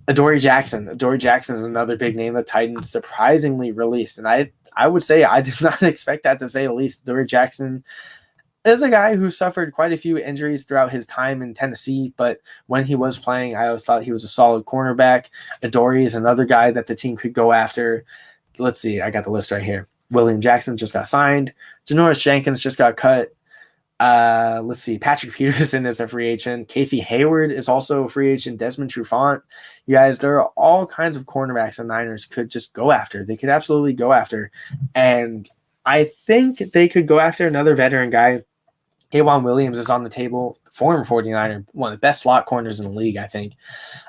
Adoree Jackson. Adoree Jackson is another big name the Titans surprisingly released. And I would say I did not expect that, to say the least. Adoree Jackson is a guy who suffered quite a few injuries throughout his time in Tennessee, but when he was playing, I always thought he was a solid cornerback. Adoree is another guy that the team could go after. Let's see, I got the list right here. William Jackson just got signed. Janoris Jenkins just got cut. Let's see, Patrick Peterson is a free agent. Casey Hayward is also a free agent. Desmond Trufant. You guys, there are all kinds of cornerbacks the Niners could just go after. They could absolutely go after. And I think they could go after another veteran guy. K'Waun Williams is on the table, former 49er, one of the best slot corners in the league, I think.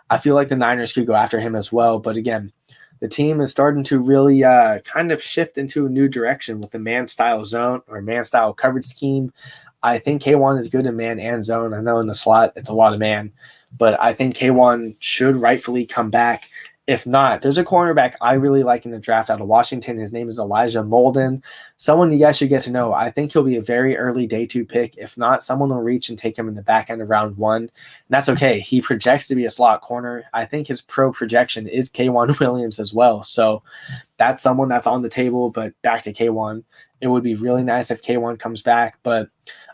I feel like the Niners could go after him as well. But again, the team is starting to really kind of shift into a new direction with the man-style zone or man-style coverage scheme. I think K'Waun is good in man and zone. I know in the slot it's a lot of man, but I think K'Waun should rightfully come back. If not, there's a cornerback I really like in the draft out of Washington. His name is Elijah Molden. Someone you guys should get to know. I think he'll be a very early day 2 pick. If not, someone will reach and take him in the back end of round 1. And that's okay. He projects to be a slot corner. I think his pro projection is K'Waun Williams as well. So that's someone that's on the table, but back to K'Waun. It would be really nice if K'Waun comes back, but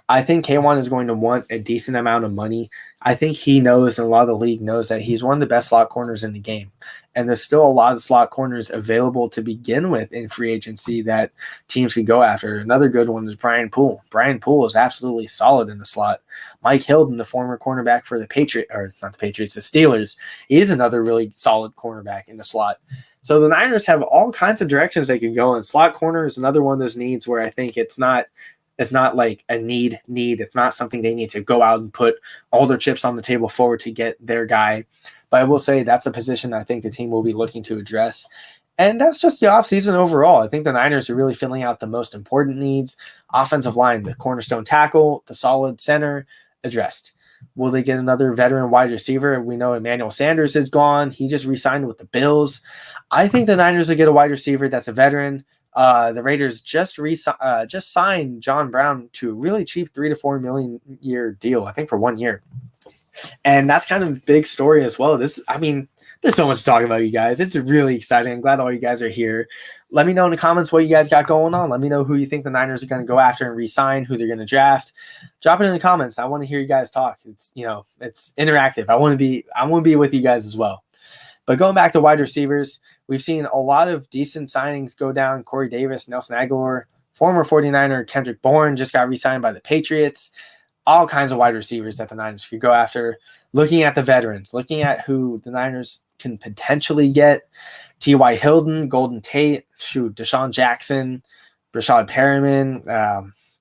I think K'Waun is going to want a decent amount of money. I think he knows, and a lot of the league knows, that he's one of the best slot corners in the game. And there's still a lot of slot corners available to begin with in free agency that teams could go after. Another good one is Brian Poole. Brian Poole is absolutely solid in the slot. Mike Hilton, the former cornerback for the Steelers, he is another really solid cornerback in the slot. So the Niners have all kinds of directions they can go in. Slot corner is another one of those needs where I think it's not like a need. It's not something they need to go out and put all their chips on the table forward to get their guy. But I will say that's a position I think the team will be looking to address. And that's just the offseason overall. I think the Niners are really filling out the most important needs. Offensive line, the cornerstone tackle, the solid center, addressed. Will they get another veteran wide receiver? We know Emmanuel Sanders is gone. He just re-signed with the Bills. I think the Niners will get a wide receiver that's a veteran. The Raiders just signed John Brown to a really cheap $3 to $4 million year deal, I think for 1 year. And that's kind of a big story as well. There's so much to talk about, you guys. It's really exciting. I'm glad all you guys are here. Let me know in the comments what you guys got going on. Let me know who you think the Niners are going to go after and re-sign, who they're going to draft. Drop it in the comments. I want to hear you guys talk. It's, it's interactive. I want to be with you guys as well. But going back to wide receivers, we've seen a lot of decent signings go down. Corey Davis, Nelson Aguilar, former 49er Kendrick Bourne just got re-signed by the Patriots. All kinds of wide receivers that the Niners could go after. Looking at the veterans, looking at who the Niners can potentially get. T.Y. Hilton, Golden Tate, Deshaun Jackson, Rashad Perriman.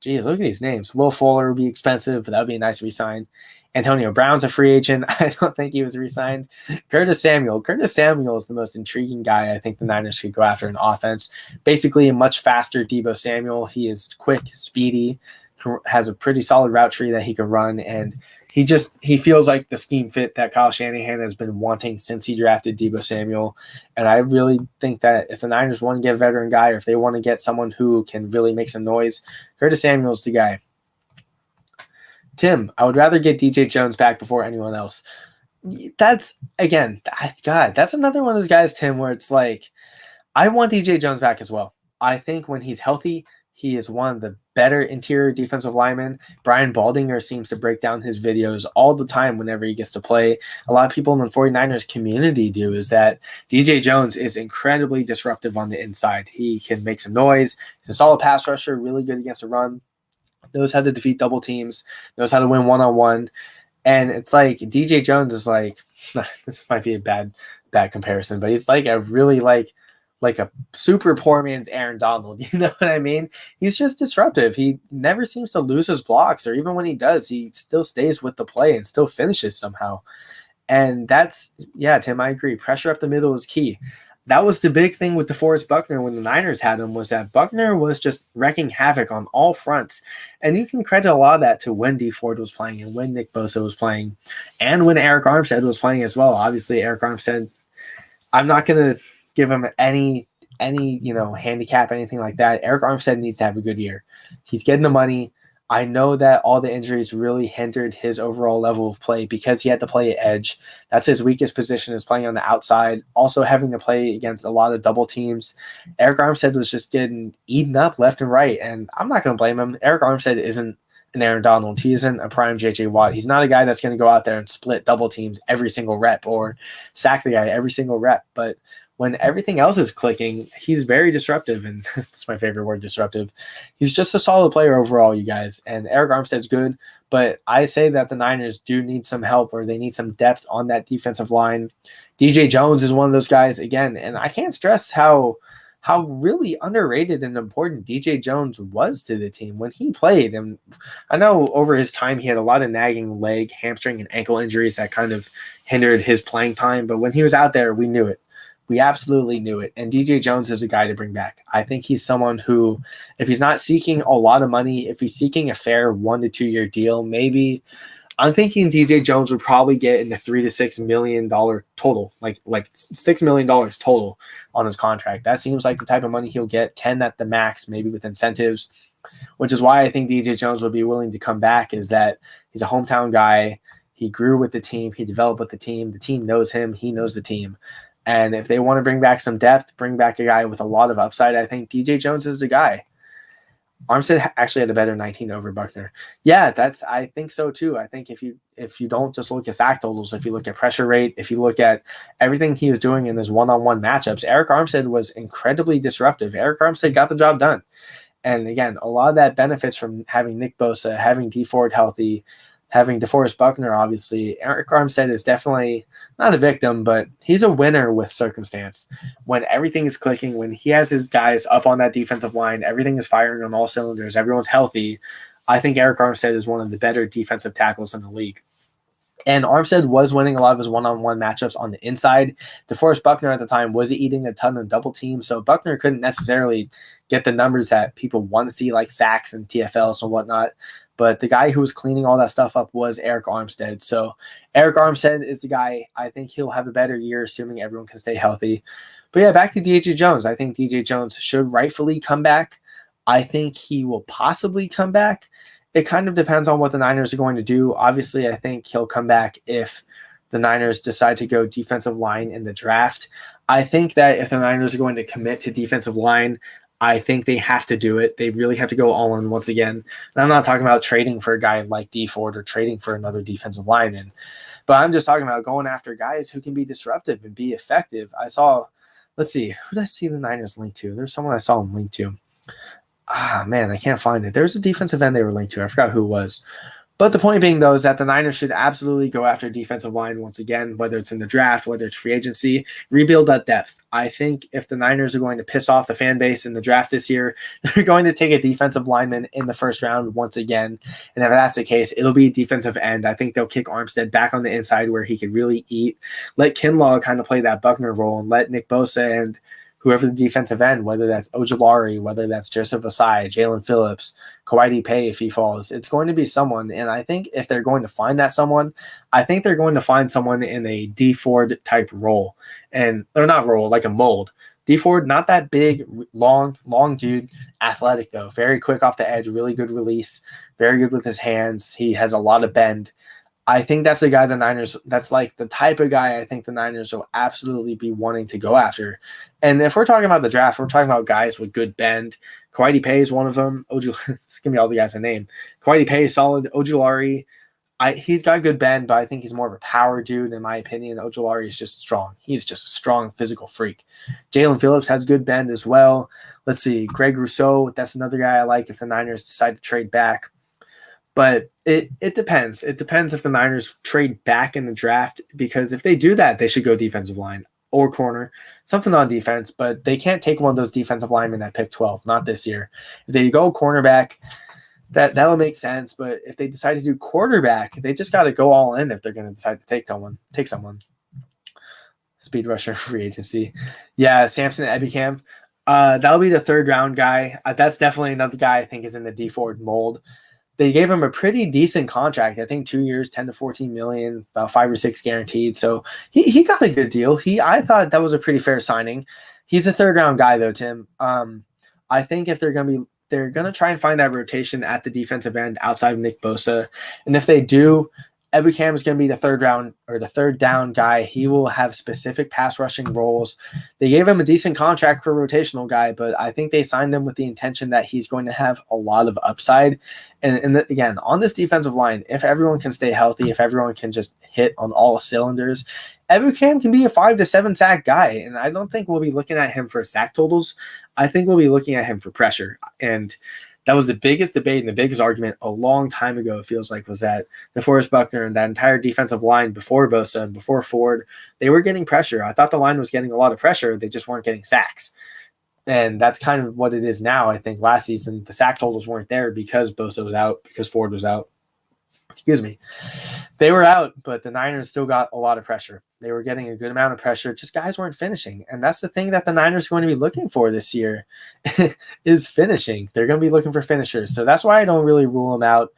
Look at these names. Will Fuller would be expensive, but that would be a nice re-sign. Antonio Brown's a free agent. I don't think he was re-signed. Curtis Samuel. Curtis Samuel is the most intriguing guy I think the Niners could go after in offense. Basically a much faster Deebo Samuel. He is quick, speedy, has a pretty solid route tree that he could run, and he feels like the scheme fit that Kyle Shanahan has been wanting since he drafted Deebo Samuel. And I really think that if the Niners want to get a veteran guy, or if they want to get someone who can really make some noise, Curtis Samuel's the guy. Tim, I would rather get DJ Jones back before anyone else. That's, again, God, that's another one of those guys, Tim, where it's like, I want DJ Jones back as well. I think when he's healthy, he is one of the better interior defensive linemen. Brian Baldinger seems to break down his videos all the time whenever he gets to play. A lot of people in the 49ers community do, is that DJ Jones is incredibly disruptive on the inside. He can make some noise. He's a solid pass rusher, really good against the run. Knows how to defeat double teams, knows how to win one-on-one. And it's like DJ Jones is like, this might be a bad comparison, but he's like a really like a super poor man's Aaron Donald. You know what I mean? He's just disruptive. He never seems to lose his blocks, or even when he does, he still stays with the play and still finishes somehow. And that's, yeah, Tim, I agree. Pressure up the middle is key. That was the big thing with DeForest Buckner when the Niners had him, was that Buckner was just wrecking havoc on all fronts. And you can credit a lot of that to when Dee Ford was playing, and when Nick Bosa was playing, and when Eric Armstead was playing as well. Obviously, Eric Armstead, I'm not going to give him any handicap, anything like that. Eric Armstead needs to have a good year. He's getting the money. I know that all the injuries really hindered his overall level of play because he had to play edge. That's his weakest position, is playing on the outside. Also having to play against a lot of double teams. Eric Armstead was just getting eaten up left and right, and I'm not going to blame him. Eric Armstead isn't an Aaron Donald. He isn't a prime J.J. Watt. He's not a guy that's going to go out there and split double teams every single rep or sack the guy every single rep. But when everything else is clicking, he's very disruptive, and that's my favorite word, disruptive. He's just a solid player overall, you guys, and Eric Armstead's good, but I say that the Niners do need some help, or they need some depth on that defensive line. DJ Jones is one of those guys, again, and I can't stress how really underrated and important DJ Jones was to the team when he played. And I know over his time he had a lot of nagging leg, hamstring, and ankle injuries that kind of hindered his playing time, but when he was out there, we knew it. We absolutely knew it. And DJ Jones is a guy to bring back. I think he's someone who, if he's not seeking a lot of money, if he's seeking a fair 1 to 2 year deal, maybe I'm thinking DJ Jones would probably get in the $3 to $6 million total, like $6 million total on his contract. That seems like the type of money he'll get, 10 at the max, maybe with incentives, which is why I think DJ Jones would be willing to come back, is that he's a hometown guy. He grew with the team. He developed with the team. The team knows him. He knows the team. And if they want to bring back some depth, bring back a guy with a lot of upside, I think DJ Jones is the guy. Armstead actually had a better 19 over Buckner. Yeah, I think so too. I think if you don't just look at sack totals, if you look at pressure rate, if you look at everything he was doing in his one-on-one matchups, Eric Armstead was incredibly disruptive. Eric Armstead got the job done. And again, a lot of that benefits from having Nick Bosa, having Dee Ford healthy, having DeForest Buckner, obviously. Eric Armstead is definitely not a victim, but he's a winner with circumstance. When everything is clicking, when he has his guys up on that defensive line, everything is firing on all cylinders, everyone's healthy, I think Eric Armstead is one of the better defensive tackles in the league. And Armstead was winning a lot of his one-on-one matchups on the inside. DeForest Buckner at the time was eating a ton of double teams, so Buckner couldn't necessarily get the numbers that people want to see, like sacks and TFLs and whatnot. But the guy who was cleaning all that stuff up was Eric Armstead. So Eric Armstead is the guy. I think he'll have a better year, assuming everyone can stay healthy. But yeah, back to DJ Jones. I think DJ Jones should rightfully come back. I think he will possibly come back. It kind of depends on what the Niners are going to do. Obviously, I think he'll come back if the Niners decide to go defensive line in the draft. I think that if the Niners are going to commit to defensive line, I think they have to do it. They really have to go all in once again. And I'm not talking about trading for a guy like D Ford or trading for another defensive lineman, but I'm just talking about going after guys who can be disruptive and be effective. I saw, let's see, who did I see the Niners linked to? There's someone I saw them linked to. Ah, man, I can't find it. There's a defensive end they were linked to. I forgot who it was. But the point being, though, is that the Niners should absolutely go after defensive line once again, whether it's in the draft, whether it's free agency, rebuild that depth. I think if the Niners are going to piss off the fan base in the draft this year, they're going to take a defensive lineman in the first round once again. And if that's the case, it'll be defensive end. I think they'll kick Armstead back on the inside where he could really eat. Let Kinlaw kind of play that Buckner role and let Nick Bosa and whoever the defensive end, whether that's Ojulari, whether that's Joseph Osai, Jalen Phillips, Kawhi Pay if he falls, it's going to be someone. And I think if they're going to find that someone, I think they're going to find someone in a D Ford type role. And they're not role, like a mold. D Ford, not that big, long dude, athletic though, very quick off the edge, really good release, very good with his hands. He has a lot of bend. I think that's the guy the Niners, that's like the type of guy I think the Niners will absolutely be wanting to go after. And if we're talking about the draft, we're talking about guys with good bend. Kawhi Pay is one of them. It's going to be all the guys I name. Kawhi Pay is solid. Ojulari, he's got good bend, but I think he's more of a power dude, in my opinion. Ojulari is just strong. He's just a strong physical freak. Jalen Phillips has good bend as well. Let's see. Greg Rousseau, that's another guy I like if the Niners decide to trade back. But it depends. It depends if the Niners trade back in the draft, because if they do that, they should go defensive line or corner, something on defense, but they can't take one of those defensive linemen at pick 12, not this year. If they go cornerback, that'll make sense, but if they decide to do quarterback, they just got to go all in if they're going to decide to take someone. Speed rusher free agency. Yeah, Samson Ebicam. That'll be the third round guy. That's definitely another guy I think is in the D Ford mold. They gave him a pretty decent contract. I think 2 years, 10 to 14 million, about 5 or 6 guaranteed. So he got a good deal. I thought that was a pretty fair signing. He's a third round guy though, Tim. I think if they're going to try and find that rotation at the defensive end outside of Nick Bosa. And if they do, Ebicam is going to be the third round or the third down guy. He will have specific pass rushing roles. They gave him a decent contract for a rotational guy, but I think they signed him with the intention that he's going to have a lot of upside. And again, on this defensive line, if everyone can stay healthy, if everyone can just hit on all cylinders, Ebicam can be a 5 to 7 sack guy. And I don't think we'll be looking at him for sack totals. I think we'll be looking at him for pressure. And that was the biggest debate and the biggest argument a long time ago, it feels like, was that DeForest Buckner and that entire defensive line before Bosa and before Ford, they were getting pressure. I thought the line was getting a lot of pressure. They just weren't getting sacks. And that's kind of what it is now. I think last season, the sack totals weren't there because Bosa was out, because Ford was out. Excuse me. They were out, but the Niners still got a lot of pressure. They were getting a good amount of pressure. Just guys weren't finishing. And that's the thing that the Niners are going to be looking for this year is finishing. They're going to be looking for finishers. So that's why I don't really rule them out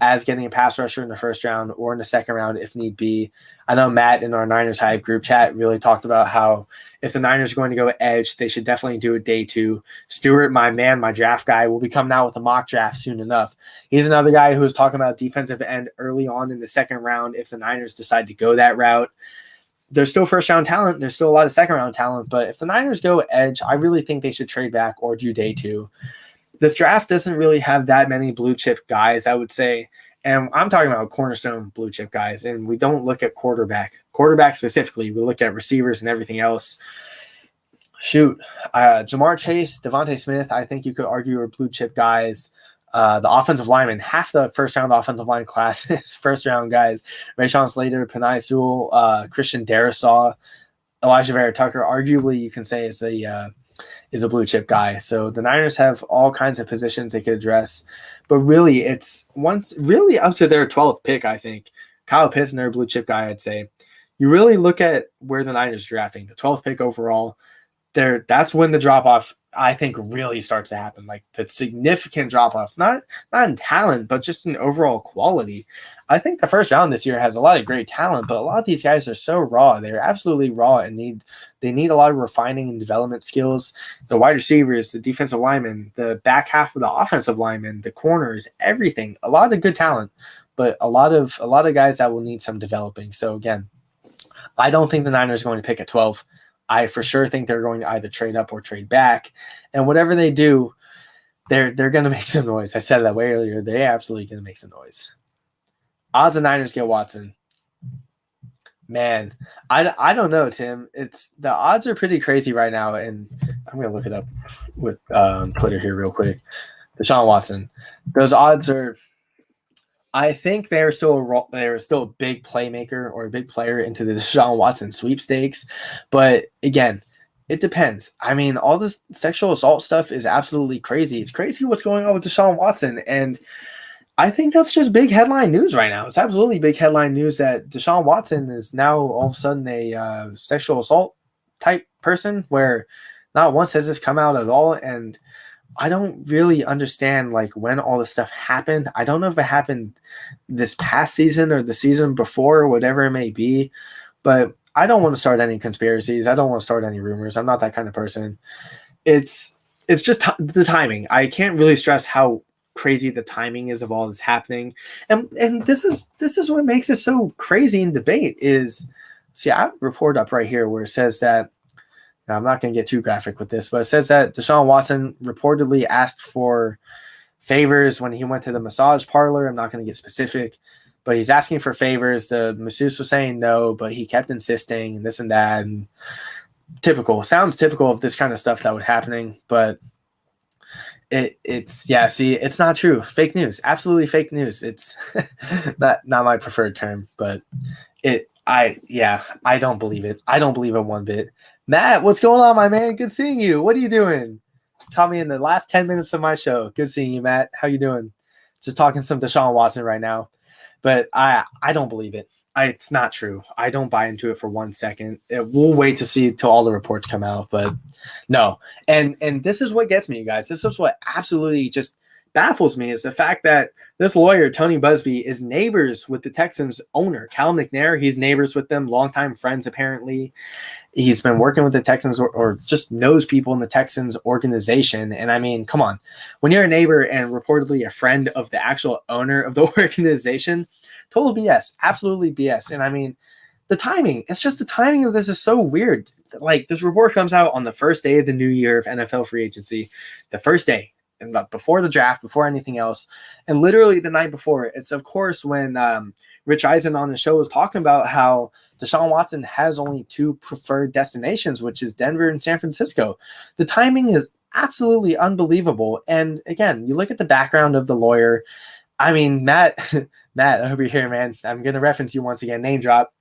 as getting a pass rusher in the first round or in the second round if need be. I know Matt in our Niners Hive group chat really talked about how if the Niners are going to go edge, they should definitely do it day 2. Stewart, my man, my draft guy, will be coming out with a mock draft soon enough. He's another guy who was talking about defensive end early on in the second round if the Niners decide to go that route. There's still first round talent. There's still a lot of second round talent. But if the Niners go edge, I really think they should trade back or do day 2. This draft doesn't really have that many blue chip guys, I would say. And I'm talking about cornerstone blue chip guys. And we don't look at quarterback specifically. We look at receivers and everything else. Shoot. Jamar Chase, Devontae Smith, I think you could argue are blue chip guys. The offensive linemen, half the first round offensive line class is first round guys. Rashawn Slater, Penei Sewell, Christian Darrisaw, Elijah Vera Tucker, arguably you can say is a blue chip guy. So the Niners have all kinds of positions they could address, but really it's really up to their 12th pick. I think Kyle Pitts, their blue chip guy. I'd say you really look at where the Niners are drafting, the 12th pick overall. That's when the drop off, I think, really starts to happen. Like the significant drop off, not in talent, but just in overall quality. I think the first round this year has a lot of great talent, but a lot of these guys are so raw. They're absolutely raw and they need a lot of refining and development skills. The wide receivers, the defensive linemen, the back half of the offensive linemen, the corners, everything. A lot of good talent, but a lot of guys that will need some developing. So again, I don't think the Niners are going to pick at 12. I for sure think they're going to either trade up or trade back. And whatever they do, they're going to make some noise. I said that way earlier. They're absolutely going to make some noise. Odds the Niners get Watson. Man, I don't know, Tim. It's the odds are pretty crazy right now, and I'm gonna look it up with Twitter here real quick. Deshaun Watson, those odds are. I think they're still a big playmaker or a big player into the Deshaun Watson sweepstakes, but again, it depends. I mean, all this sexual assault stuff is absolutely crazy. It's crazy what's going on with Deshaun Watson, and I think that's just big headline news right now. It's absolutely big headline news that Deshaun Watson is now all of a sudden a sexual assault type person where not once has this come out at all. And I don't really understand like when all this stuff happened. I don't know if it happened this past season or the season before or whatever it may be, but I don't want to start any conspiracies. I don't want to start any rumors. I'm not that kind of person. It's just the timing. I can't really stress how crazy the timing is of all this happening, and this is what makes it so crazy in debate is, see, I have a report up right here where it says that, now I'm not going to get too graphic with this, but it says that Deshaun Watson reportedly asked for favors when he went to the massage parlor. I'm not going to get specific, but he's asking for favors. The masseuse was saying no, but he kept insisting and this and that, and sounds typical of this kind of stuff that was happening, but it's not true. Fake news, absolutely fake news. It's not my preferred term, but I don't believe it. I don't believe it one bit. Matt, what's going on, my man? Good seeing you. What are you doing? Caught me in the last 10 minutes of my show. Good seeing you, Matt. How you doing? Just talking some Deshaun Watson right now, but I don't believe it. It's not true. I don't buy into it for 1 second. We'll wait to see till all the reports come out, but no. And this is what gets me, you guys. This is what absolutely just baffles me is the fact that this lawyer, Tony Busby, is neighbors with the Texans owner, Cal McNair. He's neighbors with them, longtime friends, apparently. He's been working with the Texans or just knows people in the Texans organization. And I mean, come on. When you're a neighbor and reportedly a friend of the actual owner of the organization, total BS, absolutely BS. And I mean, the timing, it's just the timing of this is so weird. Like, this report comes out on the first day of the new year of NFL free agency, the first day, and before the draft, before anything else. And literally the night before, it's of course when Rich Eisen on the show was talking about how Deshaun Watson has only two preferred destinations, which is Denver and San Francisco. The timing is absolutely unbelievable. And again, you look at the background of the lawyer. I mean, Matt, I hope you're here, man. I'm going to reference you once again, name drop.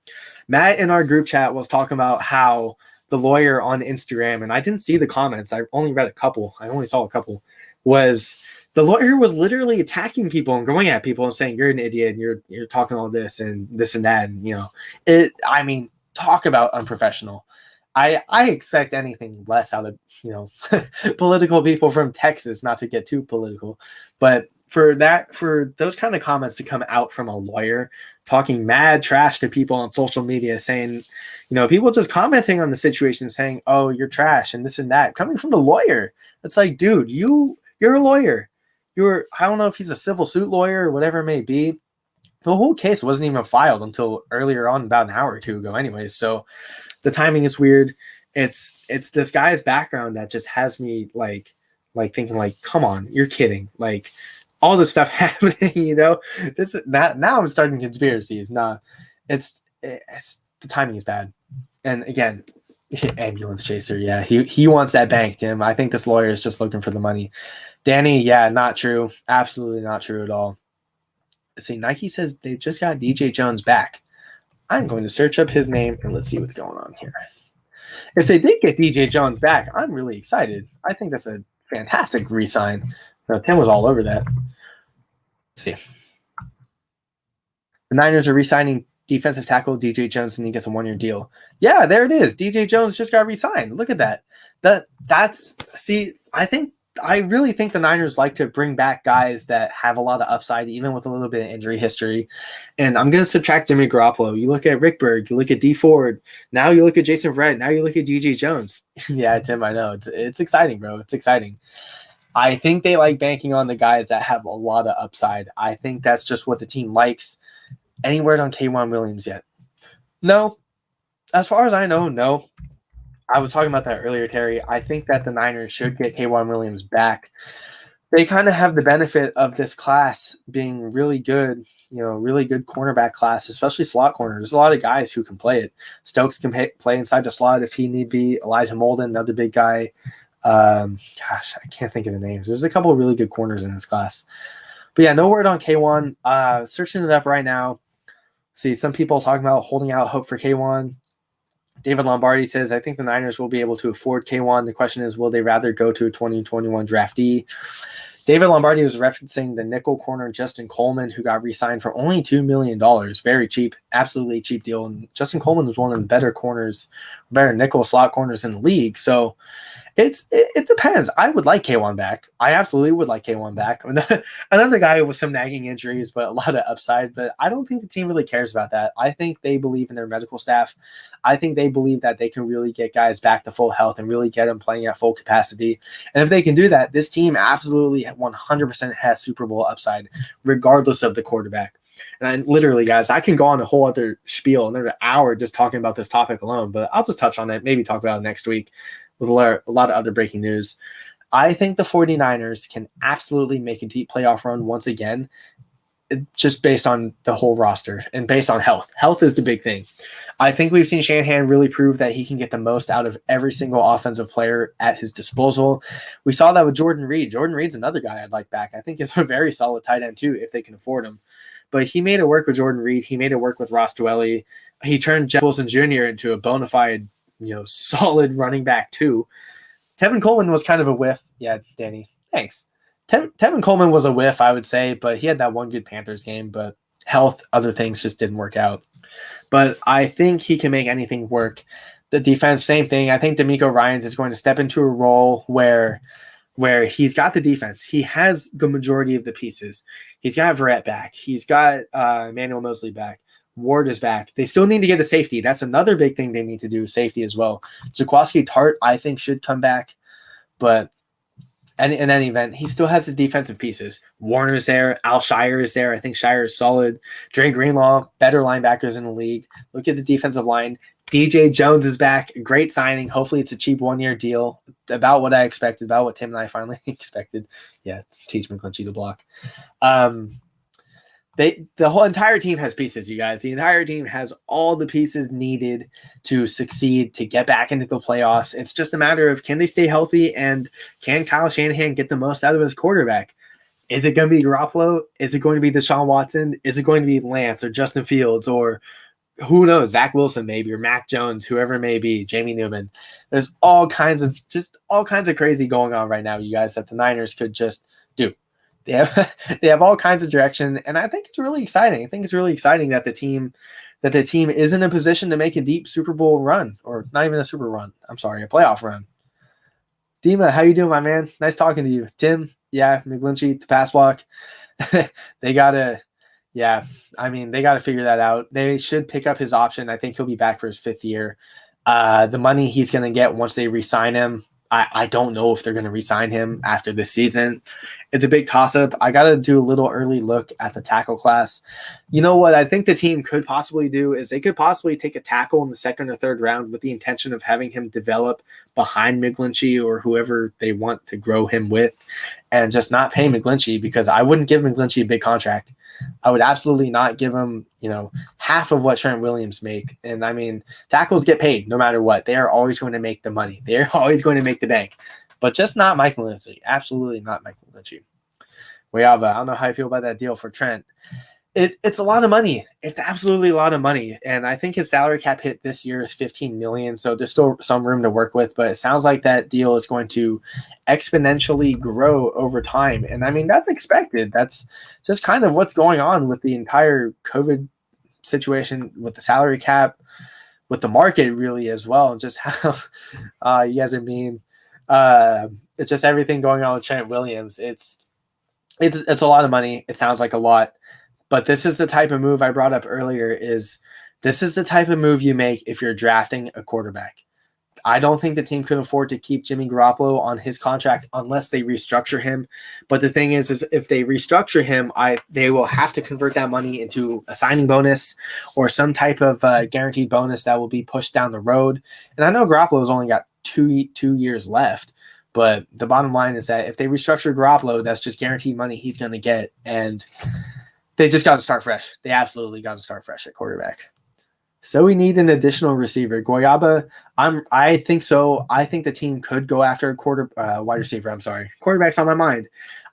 Matt in our group chat was talking about how the lawyer on Instagram, and I didn't see the comments. I only read a couple. I only saw a couple. Was the lawyer was literally attacking people and going at people and saying, you're an idiot and you're talking all this and that. And, I mean, talk about unprofessional. I expect anything less out of, political people from Texas, not to get too political, but for those kind of comments to come out from a lawyer talking mad trash to people on social media, saying, people just commenting on the situation saying, oh, you're trash and this and that, coming from the lawyer. It's like, dude, you're a lawyer. I don't know if he's a civil suit lawyer or whatever it may be. The whole case wasn't even filed until earlier on, about an hour or two ago anyways. So the timing is weird. It's this guy's background that just has me like thinking like, come on, you're kidding. Like, all this stuff happening, this now I'm starting conspiracies. Nah, it's the timing is bad. And again, ambulance chaser. Yeah, he wants that bank, Tim. I think this lawyer is just looking for the money. Danny, yeah, not true. Absolutely not true at all. See, Nike says they just got DJ Jones back. I'm going to search up his name and let's see what's going on here. If they did get DJ Jones back, I'm really excited. I think that's a fantastic re-sign. Tim was all over that. Let's see. The Niners are re-signing defensive tackle DJ Jones and he gets a 1-year deal. Yeah, there it is. DJ Jones just got re-signed. Look at that. I really think the Niners like to bring back guys that have a lot of upside, even with a little bit of injury history. And I'm going to subtract Jimmy Garoppolo. You look at Rick Berg, you look at Dee Ford, now you look at Jason Verrett, now you look at DJ Jones. Yeah, Tim, I know. It's exciting, bro. It's exciting. I think they like banking on the guys that have a lot of upside. I think that's just what the team likes. Any word on K'Waun Williams yet? No. As far as I know, no. I was talking about that earlier, Terry. I think that the Niners should get K'Waun Williams back. They kind of have the benefit of this class being really good, really good cornerback class, especially slot corners. There's a lot of guys who can play it. Stokes can play inside the slot if he need be. Elijah Molden, another big guy. I can't think of the names. There's a couple of really good corners in this class. But yeah, no word on K'Waun. Searching it up right now. See, some people talking about holding out hope for K'Waun. David Lombardi says, I think the Niners will be able to afford K'Waun. The question is, will they rather go to a 2021 draftee? David Lombardi was referencing the nickel corner Justin Coleman, who got re-signed for only $2 million. Very cheap, absolutely cheap deal. And Justin Coleman was one of the better nickel slot corners in the league. So it depends. I would like K'Waun back. I absolutely would like K'Waun back. Another guy with some nagging injuries, but a lot of upside. But I don't think the team really cares about that. I think they believe in their medical staff. I think they believe that they can really get guys back to full health and really get them playing at full capacity. And if they can do that, this team absolutely 100% has Super Bowl upside, regardless of the quarterback. And literally, guys, I can go on a whole other spiel, another hour just talking about this topic alone, but I'll just touch on it, maybe talk about it next week with a lot of other breaking news. I think the 49ers can absolutely make a deep playoff run once again, just based on the whole roster and based on health. Health is the big thing. I think we've seen Shanahan really prove that he can get the most out of every single offensive player at his disposal. We saw that with Jordan Reed. Jordan Reed's another guy I'd like back. I think he's a very solid tight end too, if they can afford him. But he made it work with Jordan Reed. He made it work with Ross Dwelley. He turned Jeff Wilson Jr. into a bona fide, solid running back too. Tevin Coleman was kind of a whiff. Yeah, Danny, thanks. Tevin Coleman was a whiff, I would say, but he had that one good Panthers game, but health, other things just didn't work out. But I think he can make anything work. The defense, same thing. I think DeMeco Ryans is going to step into a role where he's got the defense. He has the majority of the pieces. He's got Verrett back. He's got Emmanuel Mosley back. Ward is back. They still need to get a safety. That's another big thing they need to do, safety as well. Jaquiski Tart, I think, should come back. But in any event, he still has the defensive pieces. Warner's there. Al Shire is there. I think Shire is solid. Dre Greenlaw, better linebackers in the league. Look at the defensive line. DJ Jones is back. Great signing. Hopefully it's a cheap one-year deal. About what I expected, about what Tim and I finally expected. Yeah, teach McGlinchey to block. The whole entire team has pieces, you guys. The entire team has all the pieces needed to succeed, to get back into the playoffs. It's just a matter of, can they stay healthy, and can Kyle Shanahan get the most out of his quarterback? Is it going to be Garoppolo? Is it going to be Deshaun Watson? Is it going to be Lance or Justin Fields or who knows, Zach Wilson maybe, or Mac Jones, whoever it may be, Jamie Newman? There's all kinds of crazy going on right now, you guys, that the Niners could just do. They have all kinds of direction, and I think it's really exciting. I think it's really exciting that the team is in a position to make a deep Super Bowl run, or not even a Super run. I'm sorry, a playoff run. Dima, how you doing, my man? Nice talking to you. Tim, yeah, McGlinchey, the pass block. They gotta figure that out. They should pick up his option. I think he'll be back for his 5th year. The money he's going to get once they re-sign him, I don't know if they're going to re-sign him after this season. It's a big toss-up. I got to do a little early look at the tackle class. You know what I think the team could possibly do is they could possibly take a tackle in the 2nd or 3rd round with the intention of having him develop behind McGlinchey or whoever they want to grow him with, and just not pay McGlinchey, because I wouldn't give McGlinchey a big contract. I would absolutely not give him, half of what Trent Williams make. And I mean, tackles get paid no matter what. They are always going to make the money. They're always going to make the bank, but just not Mike McGlinchey. Absolutely not Mike McGlinchey. I don't know how I feel about that deal for Trent. It's a lot of money. It's absolutely a lot of money. And I think his salary cap hit this year is $15 million. So there's still some room to work with, but it sounds like that deal is going to exponentially grow over time. And I mean, that's expected. That's just kind of what's going on with the entire COVID situation, with the salary cap, with the market really as well. And just how you guys are mean. It's just everything going on with Trent Williams. It's a lot of money. It sounds like a lot. But this is the type of move I brought up earlier. This is the type of move you make if you're drafting a quarterback. I don't think the team could afford to keep Jimmy Garoppolo on his contract unless they restructure him. But the thing is if they restructure him, they will have to convert that money into a signing bonus or some type of guaranteed bonus that will be pushed down the road. And I know Garoppolo's only got two years left, but the bottom line is that if they restructure Garoppolo, that's just guaranteed money he's going to get, and they just got to start fresh. They absolutely got to start fresh at quarterback. So we need an additional receiver. Goyaba, I think so. I think the team could go after a wide receiver. I'm sorry. Quarterback's on my mind.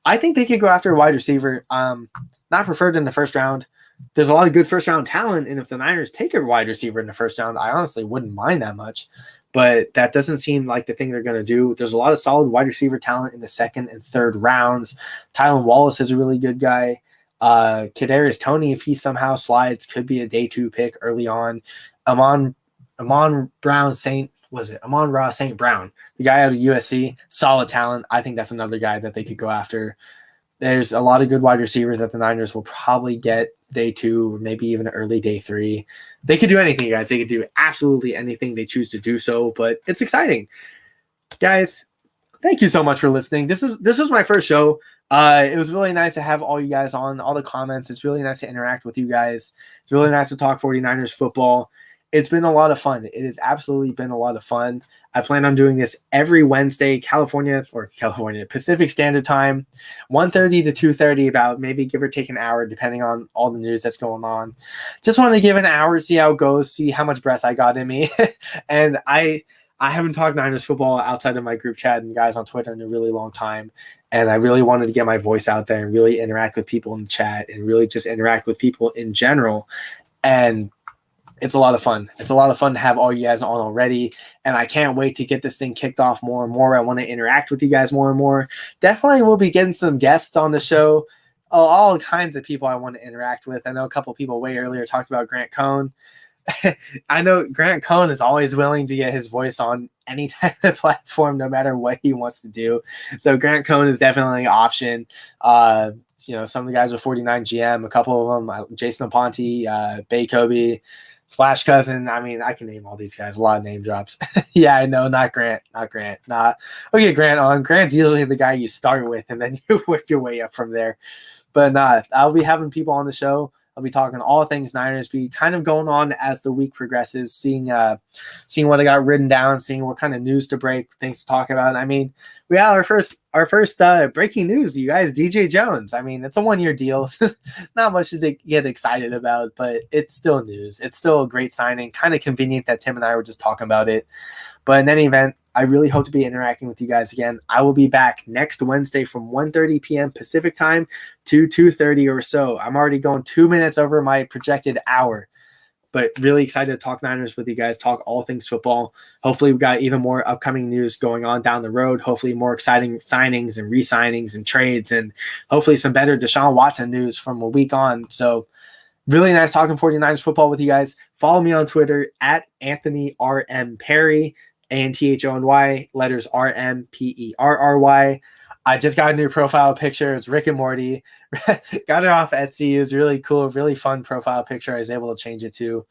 I think they could go after a wide receiver. Not preferred in the first round. There's a lot of good first round talent, and if the Niners take a wide receiver in the first round, I honestly wouldn't mind that much. But that doesn't seem like the thing they're going to do. There's a lot of solid wide receiver talent in the second and third rounds. Tylan Wallace is a really good guy. Kadarius Toney, if he somehow slides, could be a day 2 pick early on. Amon Ra St. Brown, the guy out of USC, solid talent. I think that's another guy that they could go after. There's a lot of good wide receivers that the Niners will probably get day 2 or maybe even early day 3. They could do anything, guys. They could do absolutely anything they choose to do so, but it's exciting. Guys, thank you so much for listening. This was my first show. It was really nice to have all you guys on, all the comments. It's really nice to interact with you guys. It's really nice to talk 49ers football. It's been a lot of fun. It has absolutely been a lot of fun. I plan on doing this every Wednesday, California Pacific Standard Time, 1:30 to 2:30, about maybe give or take an hour, depending on all the news that's going on. Just want to give an hour, see how it goes, see how much breath I got in me. And I haven't talked Niners football outside of my group chat and guys on Twitter in a really long time. And I really wanted to get my voice out there and really interact with people in the chat and really just interact with people in general. And it's a lot of fun. It's a lot of fun to have all you guys on already. And I can't wait to get this thing kicked off more and more. I want to interact with you guys more and more. Definitely we'll be getting some guests on the show. All kinds of people I want to interact with. I know a couple of people way earlier talked about Grant Cohn. I know Grant Cohn is always willing to get his voice on any type of platform, no matter what he wants to do. So Grant Cohn is definitely an option. Some of the guys with 49 GM, a couple of them, Jason Aponte, Bay Kobe, Splash Cousin. I mean, I can name all these guys. A lot of name drops. Yeah, I know. Not Grant. Okay, Grant on. Grant's usually the guy you start with, and then you work your way up from there. But I'll be having people on the show. I'll be talking all things Niners, be kind of going on as the week progresses, seeing what I got written down, seeing what kind of news to break, things to talk about. I mean, we had our first breaking news, you guys, DJ Jones. I mean, it's a 1-year deal. Not much to get excited about, but it's still news. It's still a great signing. Kind of convenient that Tim and I were just talking about it. But in any event, I really hope to be interacting with you guys again. I will be back next Wednesday from 1:30 p.m. Pacific time to 2:30 or so. I'm already going 2 minutes over my projected hour, but really excited to talk Niners with you guys, talk all things football. Hopefully we've got even more upcoming news going on down the road. Hopefully more exciting signings and re-signings and trades, and hopefully some better Deshaun Watson news from a week on. So really nice talking 49ers football with you guys. Follow me on Twitter at Anthony R.M. Perry. ANTHONY, letters RMPERRY. I just got a new profile picture. It's Rick and Morty. Got it off Etsy. It was really cool, really fun profile picture. I was able to change it to.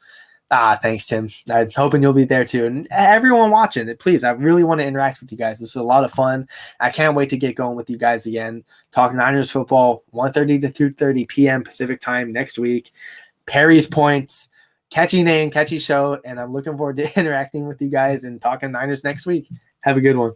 Thanks, Tim. I'm hoping you'll be there too. And everyone watching it, please, I really want to interact with you guys. This is a lot of fun. I can't wait to get going with you guys again. Talk Niners football, 1:30 to 2:30 p.m. Pacific time next week. Perry's Points. Catchy name, catchy show, and I'm looking forward to interacting with you guys and talking Niners next week. Have a good one.